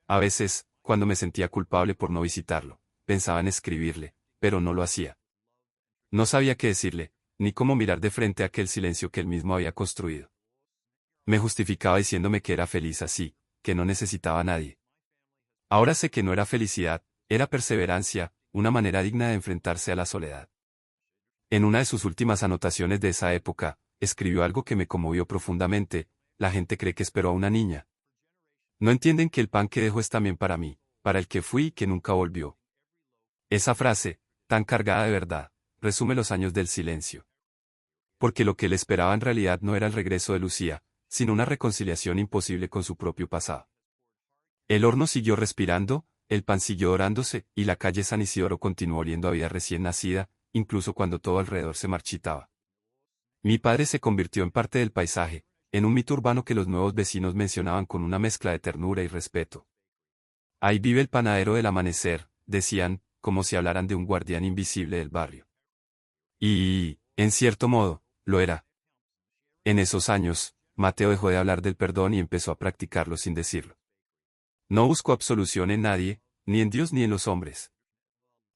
A veces, cuando me sentía culpable por no visitarlo, pensaba en escribirle, pero no lo hacía. No sabía qué decirle, ni cómo mirar de frente a aquel silencio que él mismo había construido. Me justificaba diciéndome que era feliz así, que no necesitaba a nadie. Ahora sé que no era felicidad, era perseverancia, una manera digna de enfrentarse a la soledad. En una de sus últimas anotaciones de esa época, escribió algo que me conmovió profundamente, la gente cree que esperó a una niña. No entienden que el pan que dejo es también para mí, para el que fui y que nunca volvió. Esa frase, tan cargada de verdad, resume los años del silencio. Porque lo que él esperaba en realidad no era el regreso de Lucía, sino una reconciliación imposible con su propio pasado. El horno siguió respirando, el pan siguió dorándose, y la calle San Isidoro continuó oliendo a vida recién nacida, incluso cuando todo alrededor se marchitaba. Mi padre se convirtió en parte del paisaje, en un mito urbano que los nuevos vecinos mencionaban con una mezcla de ternura y respeto. Ahí vive el panadero del amanecer, decían, como si hablaran de un guardián invisible del barrio. Y, en cierto modo, lo era. En esos años, Mateo dejó de hablar del perdón y empezó a practicarlo sin decirlo. No buscó absolución en nadie, ni en Dios ni en los hombres.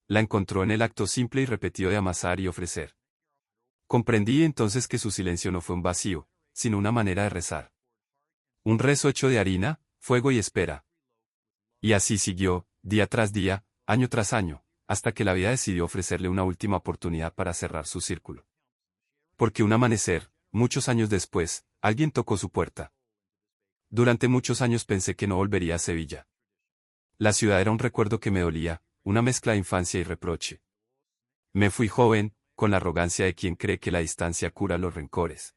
La encontró en el acto simple y repetido de amasar y ofrecer. Comprendí entonces que su silencio no fue un vacío, sino una manera de rezar. Un rezo hecho de harina, fuego y espera. Y así siguió, día tras día, año tras año, hasta que la vida decidió ofrecerle una última oportunidad para cerrar su círculo. Porque un amanecer, muchos años después, alguien tocó su puerta. Durante muchos años pensé que no volvería a Sevilla. La ciudad era un recuerdo que me dolía, una mezcla de infancia y reproche. Me fui joven, con la arrogancia de quien cree que la distancia cura los rencores.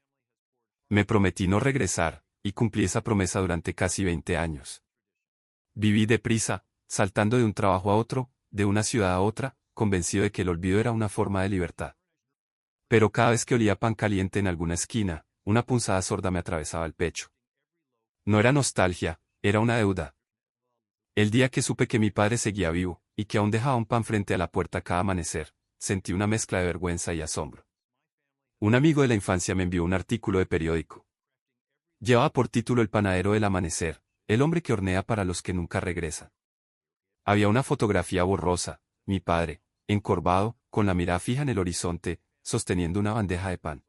Me prometí no regresar, y cumplí esa promesa durante casi 20 años. Viví deprisa, saltando de un trabajo a otro, de una ciudad a otra, convencido de que el olvido era una forma de libertad. Pero cada vez que olía pan caliente en alguna esquina, una punzada sorda me atravesaba el pecho. No era nostalgia, era una deuda. El día que supe que mi padre seguía vivo, y que aún dejaba un pan frente a la puerta cada amanecer, sentí una mezcla de vergüenza y asombro. Un amigo de la infancia me envió un artículo de periódico. Llevaba por título El panadero del amanecer, el hombre que hornea para los que nunca regresa. Había una fotografía borrosa, mi padre, encorvado, con la mirada fija en el horizonte, sosteniendo una bandeja de pan.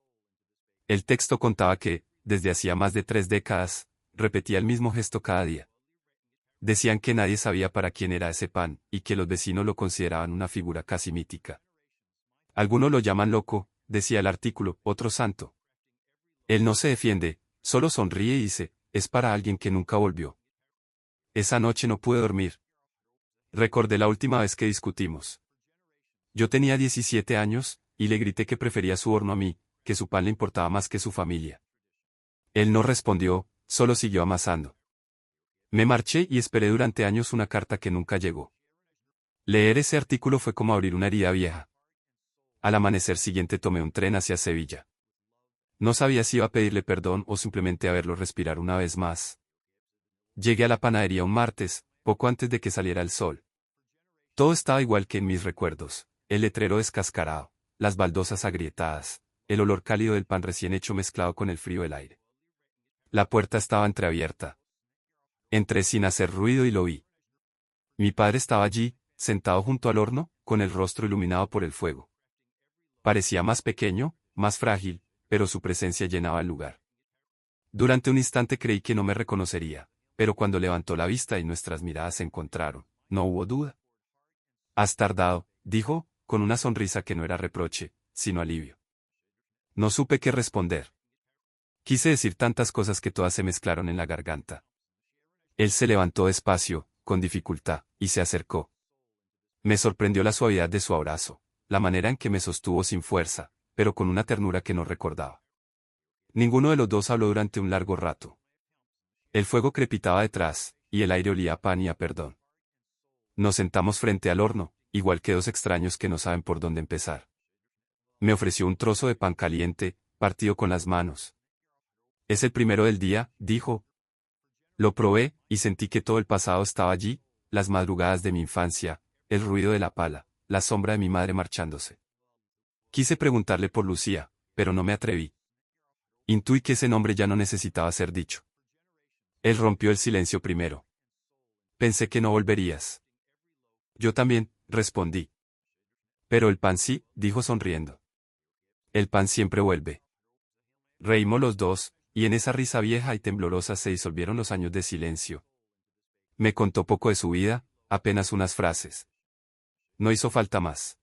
El texto contaba que, desde hacía más de 3 décadas, repetía el mismo gesto cada día. Decían que nadie sabía para quién era ese pan, y que los vecinos lo consideraban una figura casi mítica. Algunos lo llaman loco, decía el artículo, otro santo. Él no se defiende, solo sonríe y dice, es para alguien que nunca volvió. Esa noche no pude dormir. Recordé la última vez que discutimos. Yo tenía 17 años, y le grité que prefería su horno a mí, que su pan le importaba más que su familia. Él no respondió, solo siguió amasando. Me marché y esperé durante años una carta que nunca llegó. Leer ese artículo fue como abrir una herida vieja. Al amanecer siguiente tomé un tren hacia Sevilla. No sabía si iba a pedirle perdón o simplemente a verlo respirar una vez más. Llegué a la panadería un martes, poco antes de que saliera el sol. Todo estaba igual que en mis recuerdos, el letrero descascarado, las baldosas agrietadas, el olor cálido del pan recién hecho mezclado con el frío del aire. La puerta estaba entreabierta. Entré sin hacer ruido y lo vi. Mi padre estaba allí, sentado junto al horno, con el rostro iluminado por el fuego. Parecía más pequeño, más frágil, pero su presencia llenaba el lugar. Durante un instante creí que no me reconocería, pero cuando levantó la vista y nuestras miradas se encontraron, no hubo duda. «Has tardado», dijo, con una sonrisa que no era reproche, sino alivio. No supe qué responder. Quise decir tantas cosas que todas se mezclaron en la garganta. Él se levantó despacio, con dificultad, y se acercó. Me sorprendió la suavidad de su abrazo, la manera en que me sostuvo sin fuerza, pero con una ternura que no recordaba. Ninguno de los dos habló durante un largo rato. El fuego crepitaba detrás, y el aire olía a pan y a perdón. Nos sentamos frente al horno, igual que dos extraños que no saben por dónde empezar. Me ofreció un trozo de pan caliente, partido con las manos. «Es el primero del día», dijo. Lo probé, y sentí que todo el pasado estaba allí, las madrugadas de mi infancia, el ruido de la pala, la sombra de mi madre marchándose. Quise preguntarle por Lucía, pero no me atreví. Intuí que ese nombre ya no necesitaba ser dicho. Él rompió el silencio primero. «Pensé que no volverías». «Yo también», respondí. «Pero el pan sí», dijo sonriendo. «El pan siempre vuelve». Reímos los dos, y en esa risa vieja y temblorosa se disolvieron los años de silencio. Me contó poco de su vida, apenas unas frases. No hizo falta más.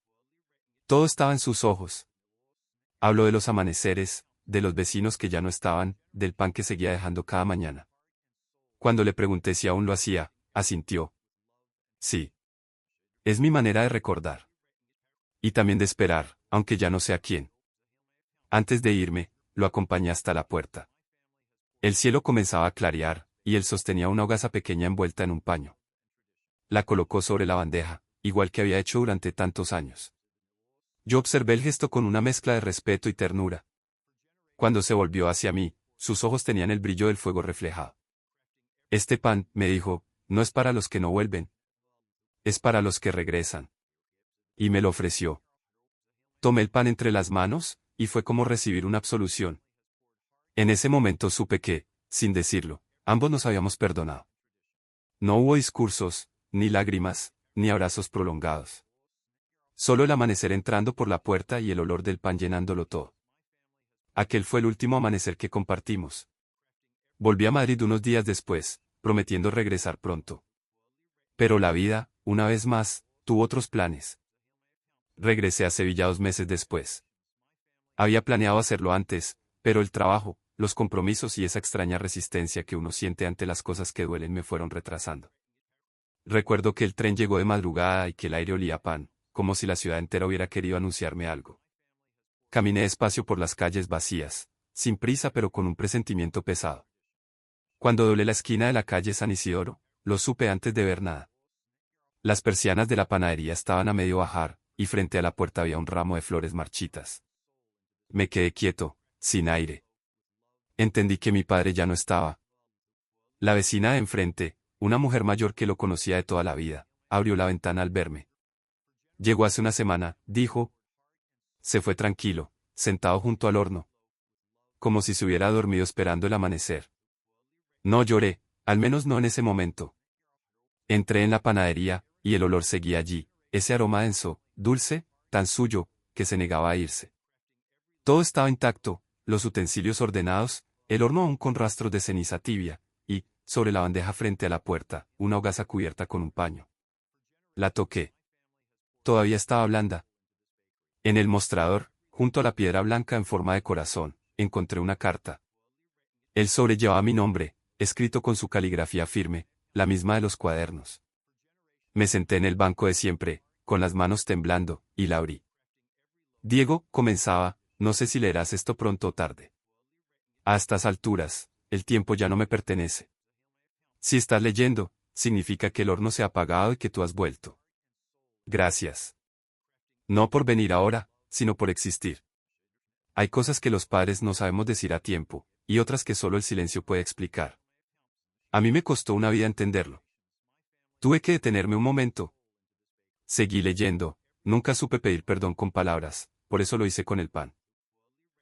Todo estaba en sus ojos. Habló de los amaneceres, de los vecinos que ya no estaban, del pan que seguía dejando cada mañana. Cuando le pregunté si aún lo hacía, asintió. Sí. Es mi manera de recordar. Y también de esperar, aunque ya no sé a quién. Antes de irme, lo acompañé hasta la puerta. El cielo comenzaba a clarear, y él sostenía una hogaza pequeña envuelta en un paño. La colocó sobre la bandeja, igual que había hecho durante tantos años. Yo observé el gesto con una mezcla de respeto y ternura. Cuando se volvió hacia mí, sus ojos tenían el brillo del fuego reflejado. «Este pan», me dijo, «no es para los que no vuelven. Es para los que regresan». Y me lo ofreció. Tomé el pan entre las manos, y fue como recibir una absolución. En ese momento supe que, sin decirlo, ambos nos habíamos perdonado. No hubo discursos, ni lágrimas, ni abrazos prolongados. Solo el amanecer entrando por la puerta y el olor del pan llenándolo todo. Aquel fue el último amanecer que compartimos. Volví a Madrid unos días después, prometiendo regresar pronto. Pero la vida, una vez más, tuvo otros planes. Regresé a Sevilla 2 meses después. Había planeado hacerlo antes, pero el trabajo, los compromisos y esa extraña resistencia que uno siente ante las cosas que duelen me fueron retrasando. Recuerdo que el tren llegó de madrugada y que el aire olía a pan, como si la ciudad entera hubiera querido anunciarme algo. Caminé despacio por las calles vacías, sin prisa pero con un presentimiento pesado. Cuando doblé la esquina de la calle San Isidoro, lo supe antes de ver nada. Las persianas de la panadería estaban a medio bajar, y frente a la puerta había un ramo de flores marchitas. Me quedé quieto, sin aire. Entendí que mi padre ya no estaba. La vecina de enfrente, una mujer mayor que lo conocía de toda la vida, abrió la ventana al verme. «Llegó hace una semana», dijo. Se fue tranquilo, sentado junto al horno. Como si se hubiera dormido esperando el amanecer. No lloré, al menos no en ese momento. Entré en la panadería, y el olor seguía allí, ese aroma denso, dulce, tan suyo, que se negaba a irse. Todo estaba intacto, los utensilios ordenados, el horno aún con rastros de ceniza tibia, y, sobre la bandeja frente a la puerta, una hogaza cubierta con un paño. La toqué. Todavía estaba blanda. En el mostrador, junto a la piedra blanca en forma de corazón, encontré una carta. El sobre llevaba mi nombre, escrito con su caligrafía firme, la misma de los cuadernos. Me senté en el banco de siempre, con las manos temblando, y la abrí. Diego, comenzaba, no sé si leerás esto pronto o tarde. A estas alturas, el tiempo ya no me pertenece. Si estás leyendo, significa que el horno se ha apagado y que tú has vuelto. Gracias. No por venir ahora, sino por existir. Hay cosas que los padres no sabemos decir a tiempo, y otras que solo el silencio puede explicar. A mí me costó una vida entenderlo. Tuve que detenerme un momento. Seguí leyendo, nunca supe pedir perdón con palabras, por eso lo hice con el pan.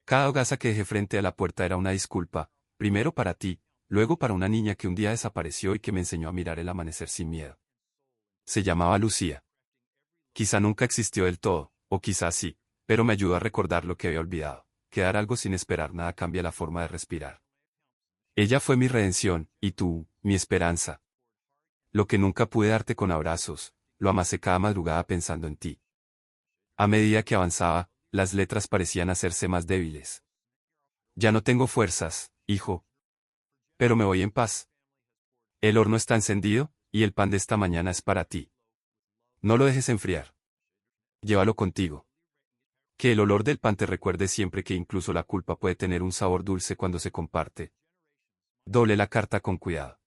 Cada hogaza que dejé frente a la puerta era una disculpa, primero para ti, luego para una niña que un día desapareció y que me enseñó a mirar el amanecer sin miedo. Se llamaba Lucía. Quizá nunca existió del todo, o quizá sí, pero me ayudó a recordar lo que había olvidado. Quedar algo sin esperar nada cambia la forma de respirar. Ella fue mi redención, y tú, mi esperanza. Lo que nunca pude darte con abrazos, lo amasé cada madrugada pensando en ti. A medida que avanzaba, las letras parecían hacerse más débiles. Ya no tengo fuerzas, hijo. Pero me voy en paz. El horno está encendido, y el pan de esta mañana es para ti. No lo dejes enfriar. Llévalo contigo. Que el olor del pan te recuerde siempre que incluso la culpa puede tener un sabor dulce cuando se comparte. Doblé la carta con cuidado.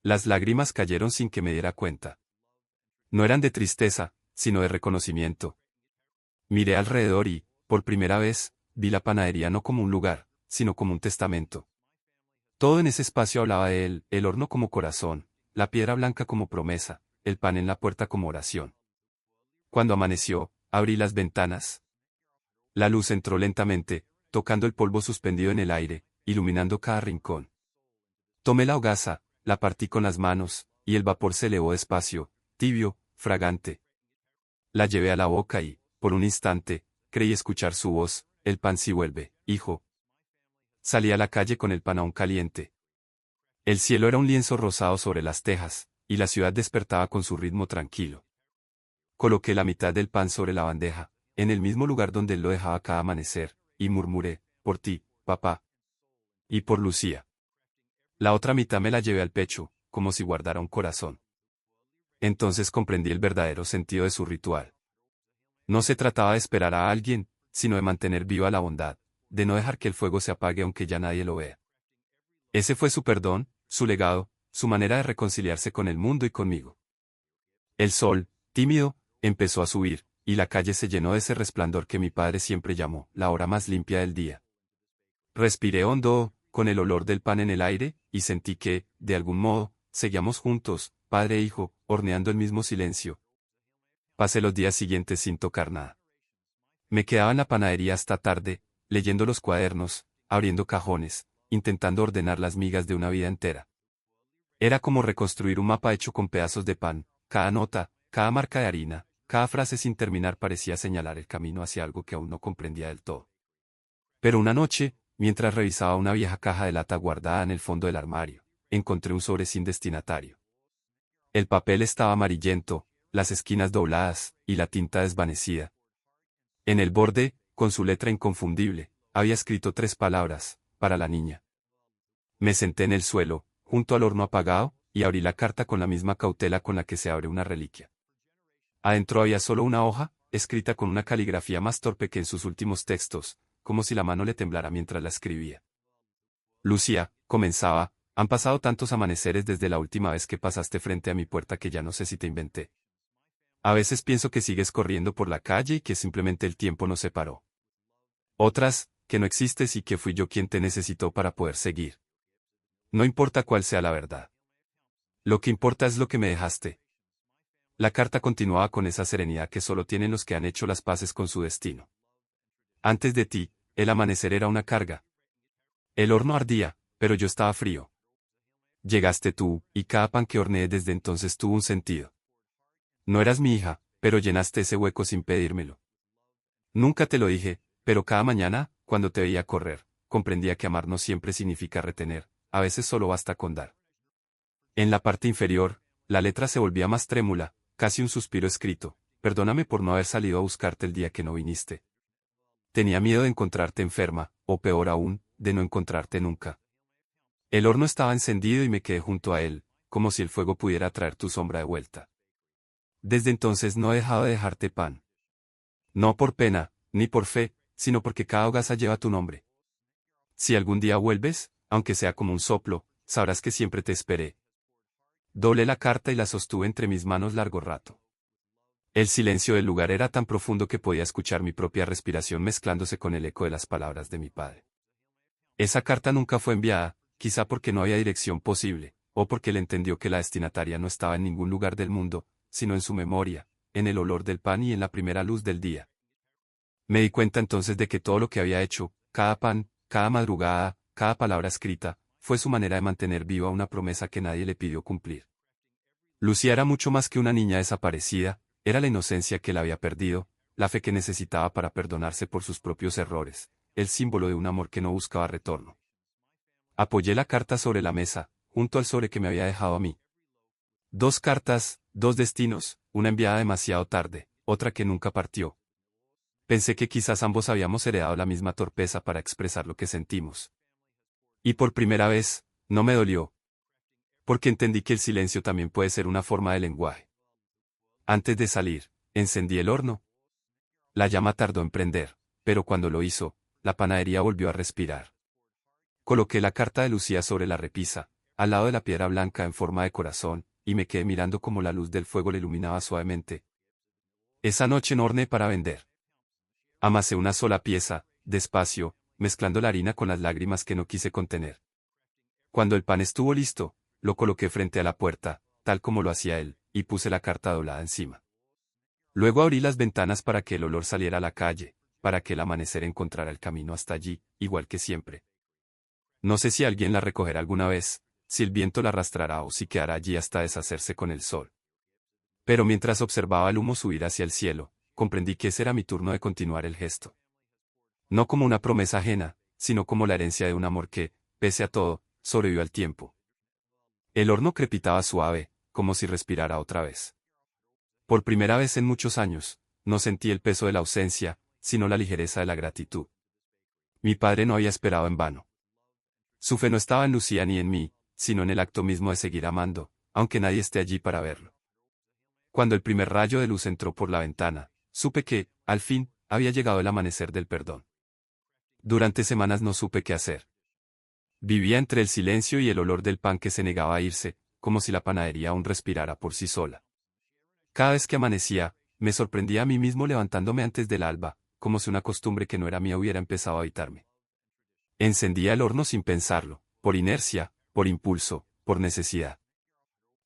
Las lágrimas cayeron sin que me diera cuenta. No eran de tristeza, sino de reconocimiento. Miré alrededor y, por primera vez, vi la panadería no como un lugar, sino como un testamento. Todo en ese espacio hablaba de él, el horno como corazón, la piedra blanca como promesa, el pan en la puerta como oración. Cuando amaneció, abrí las ventanas. La luz entró lentamente, tocando el polvo suspendido en el aire, iluminando cada rincón. Tomé la hogaza, la partí con las manos, y el vapor se elevó despacio, tibio, fragante. La llevé a la boca y, por un instante, creí escuchar su voz, el pan sí vuelve, hijo. Salí a la calle con el pan aún caliente. El cielo era un lienzo rosado sobre las tejas, y la ciudad despertaba con su ritmo tranquilo. Coloqué la mitad del pan sobre la bandeja, en el mismo lugar donde él lo dejaba cada amanecer, y murmuré, por ti, papá. Y por Lucía. La otra mitad me la llevé al pecho, como si guardara un corazón. Entonces comprendí el verdadero sentido de su ritual. No se trataba de esperar a alguien, sino de mantener viva la bondad, de no dejar que el fuego se apague aunque ya nadie lo vea. Ese fue su perdón, su legado, su manera de reconciliarse con el mundo y conmigo. El sol, tímido, empezó a subir, y la calle se llenó de ese resplandor que mi padre siempre llamó la hora más limpia del día. Respiré hondo, con el olor del pan en el aire, y sentí que, de algún modo, seguíamos juntos, padre e hijo, horneando el mismo silencio. Pasé los días siguientes sin tocar nada. Me quedaba en la panadería hasta tarde, leyendo los cuadernos, abriendo cajones, intentando ordenar las migas de una vida entera. Era como reconstruir un mapa hecho con pedazos de pan, cada nota, cada marca de harina, cada frase sin terminar parecía señalar el camino hacia algo que aún no comprendía del todo. Pero una noche, mientras revisaba una vieja caja de lata guardada en el fondo del armario, encontré un sobre sin destinatario. El papel estaba amarillento, las esquinas dobladas, y la tinta desvanecida. En el borde, con su letra inconfundible, había escrito 3 palabras, para la niña. Me senté en el suelo, junto al horno apagado, y abrí la carta con la misma cautela con la que se abre una reliquia. Adentro había solo una hoja, escrita con una caligrafía más torpe que en sus últimos textos, como si la mano le temblara mientras la escribía. Lucía, comenzaba, han pasado tantos amaneceres desde la última vez que pasaste frente a mi puerta que ya no sé si te inventé. A veces pienso que sigues corriendo por la calle y que simplemente el tiempo nos separó. Otras, que no existes y que fui yo quien te necesitó para poder seguir. No importa cuál sea la verdad. Lo que importa es lo que me dejaste. La carta continuaba con esa serenidad que solo tienen los que han hecho las paces con su destino. Antes de ti, el amanecer era una carga. El horno ardía, pero yo estaba frío. Llegaste tú, y cada pan que horneé desde entonces tuvo un sentido. No eras mi hija, pero llenaste ese hueco sin pedírmelo. Nunca te lo dije, pero cada mañana, cuando te veía correr, comprendía que amar no siempre significa retener, a veces solo basta con dar. En la parte inferior, la letra se volvía más trémula, casi un suspiro escrito, perdóname por no haber salido a buscarte el día que no viniste. Tenía miedo de encontrarte enferma, o peor aún, de no encontrarte nunca. El horno estaba encendido y me quedé junto a él, como si el fuego pudiera traer tu sombra de vuelta. Desde entonces no he dejado de dejarte pan. No por pena, ni por fe, sino porque cada hogaza lleva tu nombre. Si algún día vuelves, aunque sea como un soplo, sabrás que siempre te esperé. Doblé la carta y la sostuve entre mis manos largo rato. El silencio del lugar era tan profundo que podía escuchar mi propia respiración mezclándose con el eco de las palabras de mi padre. Esa carta nunca fue enviada, quizá porque no había dirección posible, o porque él entendió que la destinataria no estaba en ningún lugar del mundo, sino en su memoria, en el olor del pan y en la primera luz del día. Me di cuenta entonces de que todo lo que había hecho, cada pan, cada madrugada, cada palabra escrita, fue su manera de mantener viva una promesa que nadie le pidió cumplir. Lucía era mucho más que una niña desaparecida, era la inocencia que la había perdido, la fe que necesitaba para perdonarse por sus propios errores, el símbolo de un amor que no buscaba retorno. Apoyé la carta sobre la mesa, junto al sobre que me había dejado a mí. 2 cartas, 2 destinos, una enviada demasiado tarde, otra que nunca partió. Pensé que quizás ambos habíamos heredado la misma torpeza para expresar lo que sentimos. Y por primera vez, no me dolió. Porque entendí que el silencio también puede ser una forma de lenguaje. Antes de salir, encendí el horno. La llama tardó en prender, pero cuando lo hizo, la panadería volvió a respirar. Coloqué la carta de Lucía sobre la repisa, al lado de la piedra blanca en forma de corazón, y me quedé mirando cómo la luz del fuego le iluminaba suavemente. Esa noche no horneé para vender. Amasé una sola pieza, despacio, mezclando la harina con las lágrimas que no quise contener. Cuando el pan estuvo listo, lo coloqué frente a la puerta, tal como lo hacía él, y puse la carta doblada encima. Luego abrí las ventanas para que el olor saliera a la calle, para que el amanecer encontrara el camino hasta allí, igual que siempre. No sé si alguien la recogerá alguna vez, si el viento la arrastrará o si quedará allí hasta deshacerse con el sol. Pero mientras observaba el humo subir hacia el cielo, comprendí que ese era mi turno de continuar el gesto. No como una promesa ajena, sino como la herencia de un amor que, pese a todo, sobrevivió al tiempo. El horno crepitaba suave, como si respirara otra vez. Por primera vez en muchos años, no sentí el peso de la ausencia, sino la ligereza de la gratitud. Mi padre no había esperado en vano. Su fe no estaba en Lucía ni en mí, sino en el acto mismo de seguir amando, aunque nadie esté allí para verlo. Cuando el primer rayo de luz entró por la ventana, supe que, al fin, había llegado el amanecer del perdón. Durante semanas no supe qué hacer. Vivía entre el silencio y el olor del pan que se negaba a irse, como si la panadería aún respirara por sí sola. Cada vez que amanecía, me sorprendía a mí mismo levantándome antes del alba, como si una costumbre que no era mía hubiera empezado a habitarme. Encendía el horno sin pensarlo, por inercia, por impulso, por necesidad.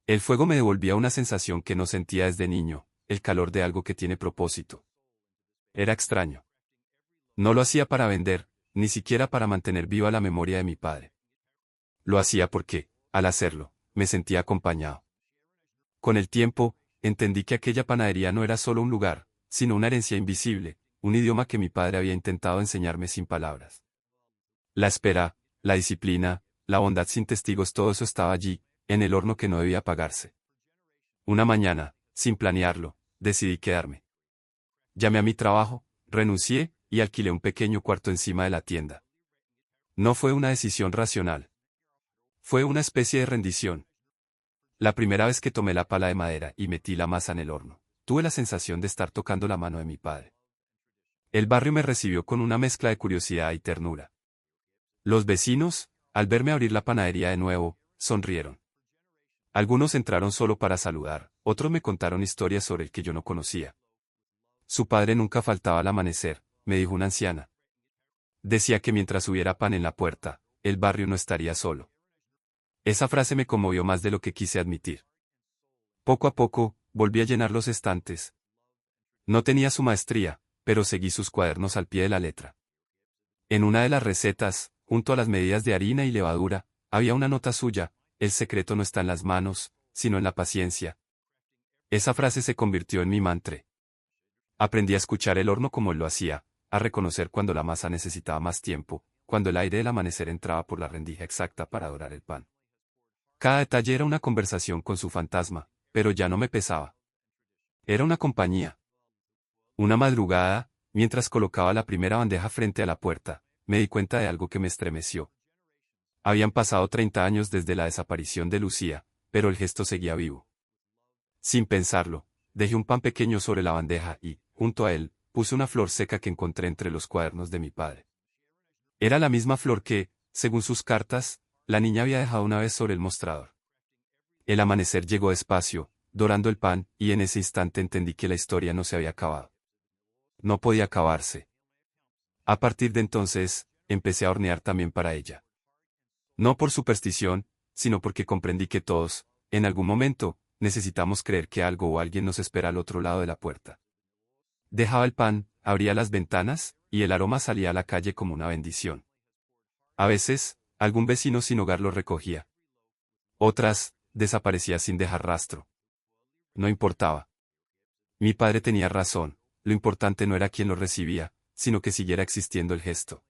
El fuego me devolvía una sensación que no sentía desde niño, el calor de algo que tiene propósito. Era extraño. No lo hacía para vender, ni siquiera para mantener viva la memoria de mi padre. Lo hacía porque, al hacerlo, me sentía acompañado. Con el tiempo, entendí que aquella panadería no era solo un lugar, sino una herencia invisible, un idioma que mi padre había intentado enseñarme sin palabras. La espera, la disciplina, la bondad sin testigos, todo eso estaba allí, en el horno que no debía apagarse. Una mañana, sin planearlo, decidí quedarme. Llamé a mi trabajo, renuncié, y alquilé un pequeño cuarto encima de la tienda. No fue una decisión racional. Fue una especie de rendición. La primera vez que tomé la pala de madera y metí la masa en el horno, tuve la sensación de estar tocando la mano de mi padre. El barrio me recibió con una mezcla de curiosidad y ternura. Los vecinos, al verme abrir la panadería de nuevo, sonrieron. Algunos entraron solo para saludar, otros me contaron historias sobre el que yo no conocía. Su padre nunca faltaba al amanecer, me dijo una anciana. Decía que mientras hubiera pan en la puerta, el barrio no estaría solo. Esa frase me conmovió más de lo que quise admitir. Poco a poco, volví a llenar los estantes. No tenía su maestría, pero seguí sus cuadernos al pie de la letra. En una de las recetas, junto a las medidas de harina y levadura, había una nota suya: el secreto no está en las manos, sino en la paciencia. Esa frase se convirtió en mi mantra. Aprendí a escuchar el horno como él lo hacía, a reconocer cuando la masa necesitaba más tiempo, cuando el aire del amanecer entraba por la rendija exacta para dorar el pan. Cada detalle era una conversación con su fantasma, pero ya no me pesaba. Era una compañía. Una madrugada, mientras colocaba la primera bandeja frente a la puerta, me di cuenta de algo que me estremeció. Habían pasado 30 años desde la desaparición de Lucía, pero el gesto seguía vivo. Sin pensarlo, dejé un pan pequeño sobre la bandeja y, junto a él, puse una flor seca que encontré entre los cuadernos de mi padre. Era la misma flor que, según sus cartas, la niña había dejado una vez sobre el mostrador. El amanecer llegó despacio, dorando el pan, y en ese instante entendí que la historia no se había acabado. No podía acabarse. A partir de entonces, empecé a hornear también para ella. No por superstición, sino porque comprendí que todos, en algún momento, necesitamos creer que algo o alguien nos espera al otro lado de la puerta. Dejaba el pan, abría las ventanas, y el aroma salía a la calle como una bendición. A veces, algún vecino sin hogar lo recogía. Otras, desaparecía sin dejar rastro. No importaba. Mi padre tenía razón, lo importante no era quién lo recibía, sino que siguiera existiendo el gesto.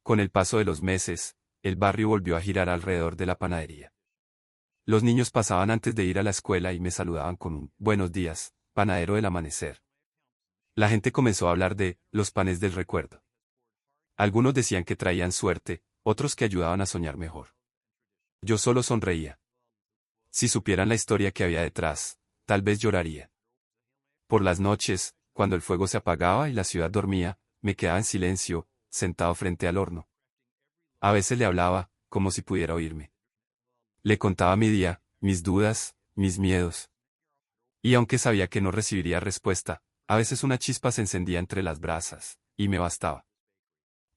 Con el paso de los meses, el barrio volvió a girar alrededor de la panadería. Los niños pasaban antes de ir a la escuela y me saludaban con un «Buenos días, panadero del amanecer». La gente comenzó a hablar de «los panes del recuerdo». Algunos decían que traían suerte, otros que ayudaban a soñar mejor. Yo solo sonreía. Si supieran la historia que había detrás, tal vez lloraría. Por las noches, cuando el fuego se apagaba y la ciudad dormía, me quedaba en silencio, sentado frente al horno. A veces le hablaba, como si pudiera oírme. Le contaba mi día, mis dudas, mis miedos. Y aunque sabía que no recibiría respuesta, a veces una chispa se encendía entre las brasas, y me bastaba.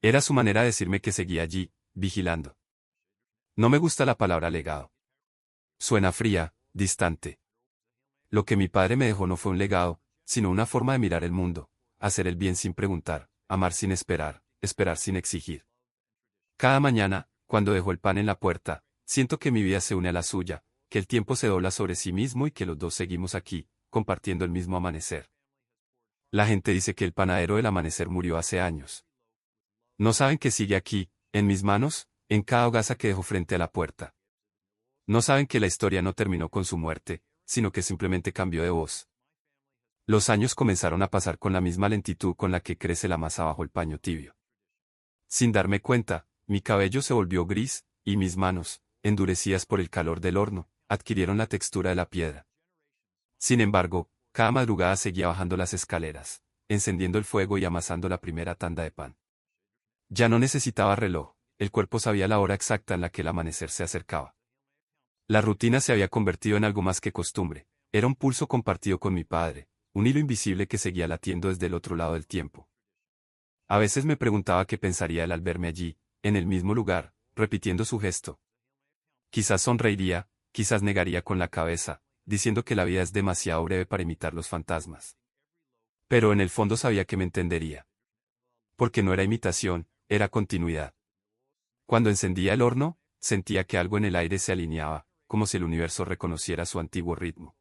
Era su manera de decirme que seguía allí, vigilando. No me gusta la palabra legado. Suena fría, distante. Lo que mi padre me dejó no fue un legado, sino una forma de mirar el mundo, hacer el bien sin preguntar, amar sin esperar, esperar sin exigir. Cada mañana, cuando dejo el pan en la puerta, siento que mi vida se une a la suya, que el tiempo se dobla sobre sí mismo y que los dos seguimos aquí, compartiendo el mismo amanecer. La gente dice que el panadero del amanecer murió hace años. No saben que sigue aquí, en mis manos, en cada hogaza que dejo frente a la puerta. No saben que la historia no terminó con su muerte, sino que simplemente cambió de voz. Los años comenzaron a pasar con la misma lentitud con la que crece la masa bajo el paño tibio. Sin darme cuenta, mi cabello se volvió gris, y mis manos, endurecidas por el calor del horno, adquirieron la textura de la piedra. Sin embargo, cada madrugada seguía bajando las escaleras, encendiendo el fuego y amasando la primera tanda de pan. Ya no necesitaba reloj, el cuerpo sabía la hora exacta en la que el amanecer se acercaba. La rutina se había convertido en algo más que costumbre, era un pulso compartido con mi padre, un hilo invisible que seguía latiendo desde el otro lado del tiempo. A veces me preguntaba qué pensaría él al verme allí, en el mismo lugar, repitiendo su gesto. Quizás sonreiría, quizás negaría con la cabeza, diciendo que la vida es demasiado breve para imitar los fantasmas. Pero en el fondo sabía que me entendería. Porque no era imitación, era continuidad. Cuando encendía el horno, sentía que algo en el aire se alineaba, como si el universo reconociera su antiguo ritmo.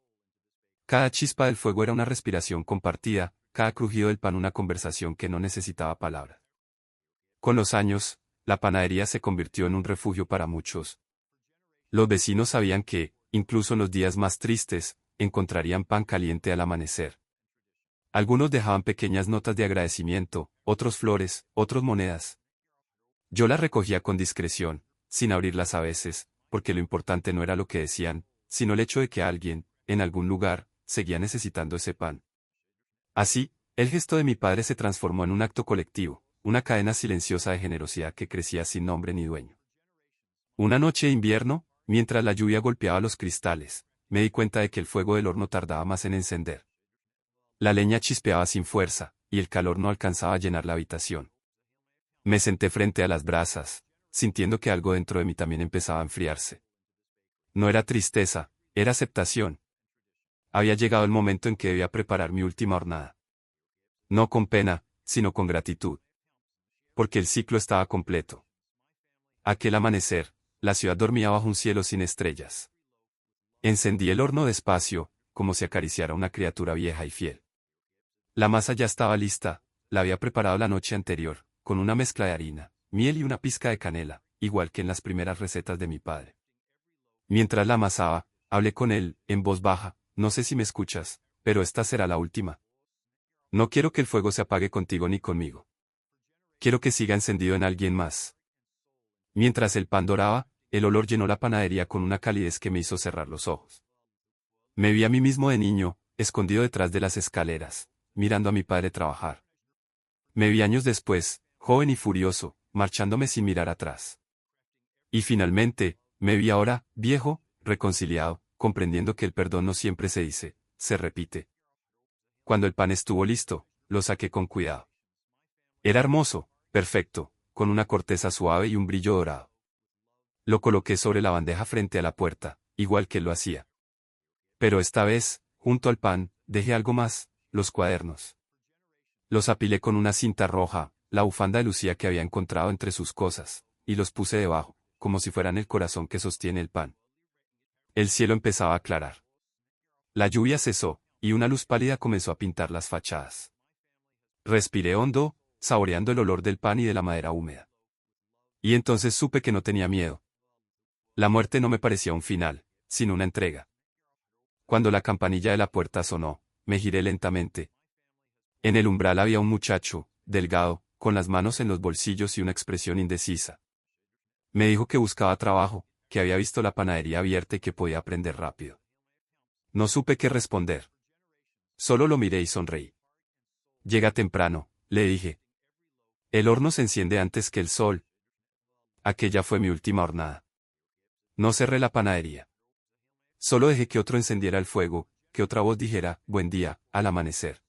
Cada chispa del fuego era una respiración compartida, cada crujido del pan una conversación que no necesitaba palabras. Con los años, la panadería se convirtió en un refugio para muchos. Los vecinos sabían que, incluso en los días más tristes, encontrarían pan caliente al amanecer. Algunos dejaban pequeñas notas de agradecimiento, otros flores, otros monedas. Yo las recogía con discreción, sin abrirlas a veces, porque lo importante no era lo que decían, sino el hecho de que alguien, en algún lugar, seguía necesitando ese pan. Así, el gesto de mi padre se transformó en un acto colectivo, una cadena silenciosa de generosidad que crecía sin nombre ni dueño. Una noche de invierno, mientras la lluvia golpeaba los cristales, me di cuenta de que el fuego del horno tardaba más en encender. La leña chispeaba sin fuerza, y el calor no alcanzaba a llenar la habitación. Me senté frente a las brasas, sintiendo que algo dentro de mí también empezaba a enfriarse. No era tristeza, era aceptación. Había llegado el momento en que debía preparar mi última hornada. No con pena, sino con gratitud. Porque el ciclo estaba completo. Aquel amanecer, la ciudad dormía bajo un cielo sin estrellas. Encendí el horno despacio, como si acariciara una criatura vieja y fiel. La masa ya estaba lista, la había preparado la noche anterior, con una mezcla de harina, miel y una pizca de canela, igual que en las primeras recetas de mi padre. Mientras la amasaba, hablé con él, en voz baja: no sé si me escuchas, pero esta será la última. No quiero que el fuego se apague contigo ni conmigo. Quiero que siga encendido en alguien más. Mientras el pan doraba, el olor llenó la panadería con una calidez que me hizo cerrar los ojos. Me vi a mí mismo de niño, escondido detrás de las escaleras, mirando a mi padre trabajar. Me vi años después, joven y furioso, marchándome sin mirar atrás. Y finalmente, me vi ahora, viejo, reconciliado, comprendiendo que el perdón no siempre se dice, se repite. Cuando el pan estuvo listo, lo saqué con cuidado. Era hermoso, perfecto, con una corteza suave y un brillo dorado. Lo coloqué sobre la bandeja frente a la puerta, igual que él lo hacía. Pero esta vez, junto al pan, dejé algo más, los cuadernos. Los apilé con una cinta roja, la bufanda de Lucía que había encontrado entre sus cosas, y los puse debajo, como si fueran el corazón que sostiene el pan. El cielo empezaba a aclarar. La lluvia cesó, y una luz pálida comenzó a pintar las fachadas. Respiré hondo, saboreando el olor del pan y de la madera húmeda. Y entonces supe que no tenía miedo. La muerte no me parecía un final, sino una entrega. Cuando la campanilla de la puerta sonó, me giré lentamente. En el umbral había un muchacho, delgado, con las manos en los bolsillos y una expresión indecisa. Me dijo que buscaba trabajo, que había visto la panadería abierta y que podía aprender rápido. No supe qué responder. Solo lo miré y sonreí. Llega temprano, le dije. El horno se enciende antes que el sol. Aquella fue mi última hornada. No cerré la panadería. Solo dejé que otro encendiera el fuego, que otra voz dijera, buen día, al amanecer.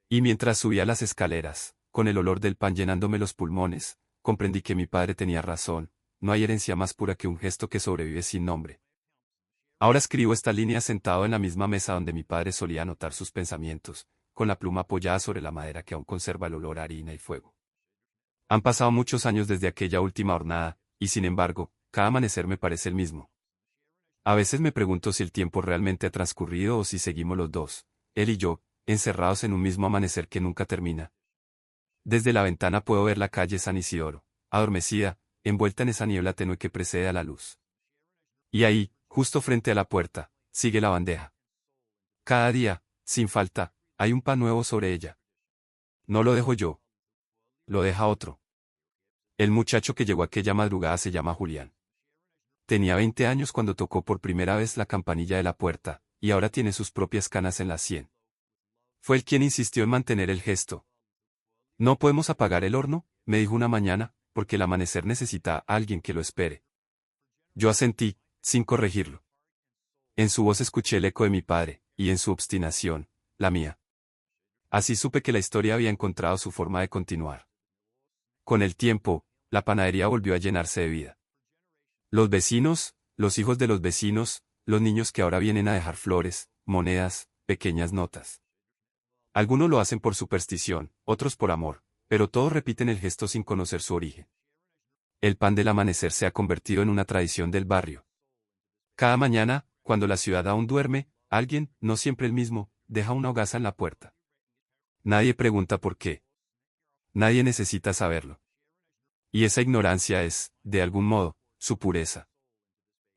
Y mientras subía las escaleras, con el olor del pan llenándome los pulmones, comprendí que mi padre tenía razón, no hay herencia más pura que un gesto que sobrevive sin nombre. Ahora escribo esta línea sentado en la misma mesa donde mi padre solía anotar sus pensamientos, con la pluma apoyada sobre la madera que aún conserva el olor a harina y fuego. Han pasado muchos años desde aquella última hornada, y sin embargo, cada amanecer me parece el mismo. A veces me pregunto si el tiempo realmente ha transcurrido o si seguimos los dos, él y yo, encerrados en un mismo amanecer que nunca termina. Desde la ventana puedo ver la calle San Isidoro, adormecida, envuelta en esa niebla tenue que precede a la luz. Y ahí, justo frente a la puerta, sigue la bandeja. Cada día, sin falta, hay un pan nuevo sobre ella. No lo dejo yo. Lo deja otro. El muchacho que llegó aquella madrugada se llama Julián. Tenía 20 años cuando tocó por primera vez la campanilla de la puerta, y ahora tiene sus propias canas en la sien. Fue él quien insistió en mantener el gesto. No podemos apagar el horno, me dijo una mañana, porque el amanecer necesita a alguien que lo espere. Yo asentí, sin corregirlo. En su voz escuché el eco de mi padre, y en su obstinación, la mía. Así supe que la historia había encontrado su forma de continuar. Con el tiempo, la panadería volvió a llenarse de vida. Los vecinos, los hijos de los vecinos, los niños que ahora vienen a dejar flores, monedas, pequeñas notas. Algunos lo hacen por superstición, otros por amor, pero todos repiten el gesto sin conocer su origen. El pan del amanecer se ha convertido en una tradición del barrio. Cada mañana, cuando la ciudad aún duerme, alguien, no siempre el mismo, deja una hogaza en la puerta. Nadie pregunta por qué. Nadie necesita saberlo. Y esa ignorancia es, de algún modo, su pureza.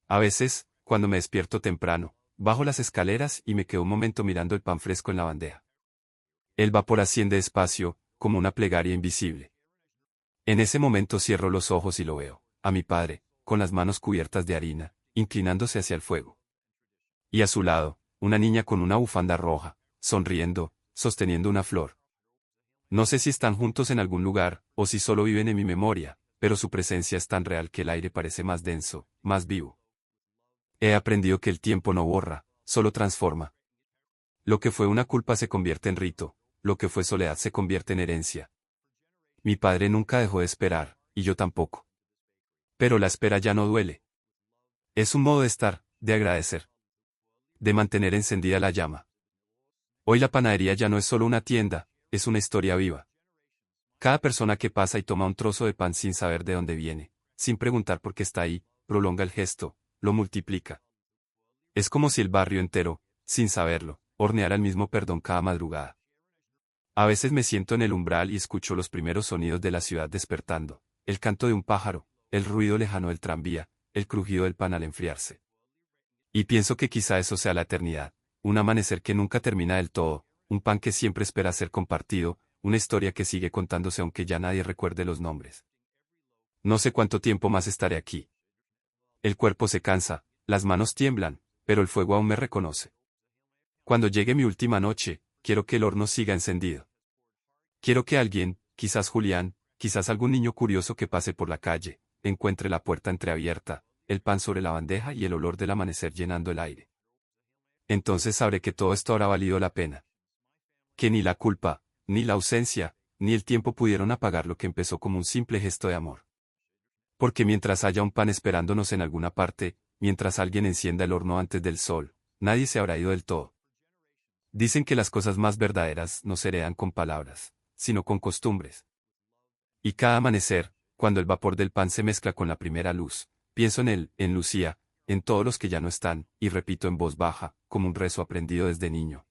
A veces, cuando me despierto temprano, bajo las escaleras y me quedo un momento mirando el pan fresco en la bandeja. El vapor asciende despacio, como una plegaria invisible. En ese momento cierro los ojos y lo veo, a mi padre, con las manos cubiertas de harina, inclinándose hacia el fuego. Y a su lado, una niña con una bufanda roja, sonriendo, sosteniendo una flor. No sé si están juntos en algún lugar, o si solo viven en mi memoria, pero su presencia es tan real que el aire parece más denso, más vivo. He aprendido que el tiempo no borra, solo transforma. Lo que fue una culpa se convierte en rito, lo que fue soledad se convierte en herencia. Mi padre nunca dejó de esperar, y yo tampoco. Pero la espera ya no duele. Es un modo de estar, de agradecer. De mantener encendida la llama. Hoy la panadería ya no es solo una tienda, es una historia viva. Cada persona que pasa y toma un trozo de pan sin saber de dónde viene, sin preguntar por qué está ahí, prolonga el gesto, lo multiplica. Es como si el barrio entero, sin saberlo, horneara el mismo perdón cada madrugada. A veces me siento en el umbral y escucho los primeros sonidos de la ciudad despertando, el canto de un pájaro, el ruido lejano del tranvía, el crujido del pan al enfriarse. Y pienso que quizá eso sea la eternidad, un amanecer que nunca termina del todo, un pan que siempre espera ser compartido, una historia que sigue contándose aunque ya nadie recuerde los nombres. No sé cuánto tiempo más estaré aquí. El cuerpo se cansa, las manos tiemblan, pero el fuego aún me reconoce. Cuando llegue mi última noche, quiero que el horno siga encendido. Quiero que alguien, quizás Julián, quizás algún niño curioso que pase por la calle, encuentre la puerta entreabierta, el pan sobre la bandeja y el olor del amanecer llenando el aire. Entonces sabré que todo esto habrá valido la pena. Que ni la culpa, ni la ausencia, ni el tiempo pudieron apagar lo que empezó como un simple gesto de amor. Porque mientras haya un pan esperándonos en alguna parte, mientras alguien encienda el horno antes del sol, nadie se habrá ido del todo. Dicen que las cosas más verdaderas no se heredan con palabras, sino con costumbres. Y cada amanecer, cuando el vapor del pan se mezcla con la primera luz, pienso en él, en Lucía, en todos los que ya no están, y repito en voz baja, como un rezo aprendido desde niño.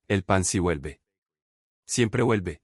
El pan sí vuelve. Siempre vuelve.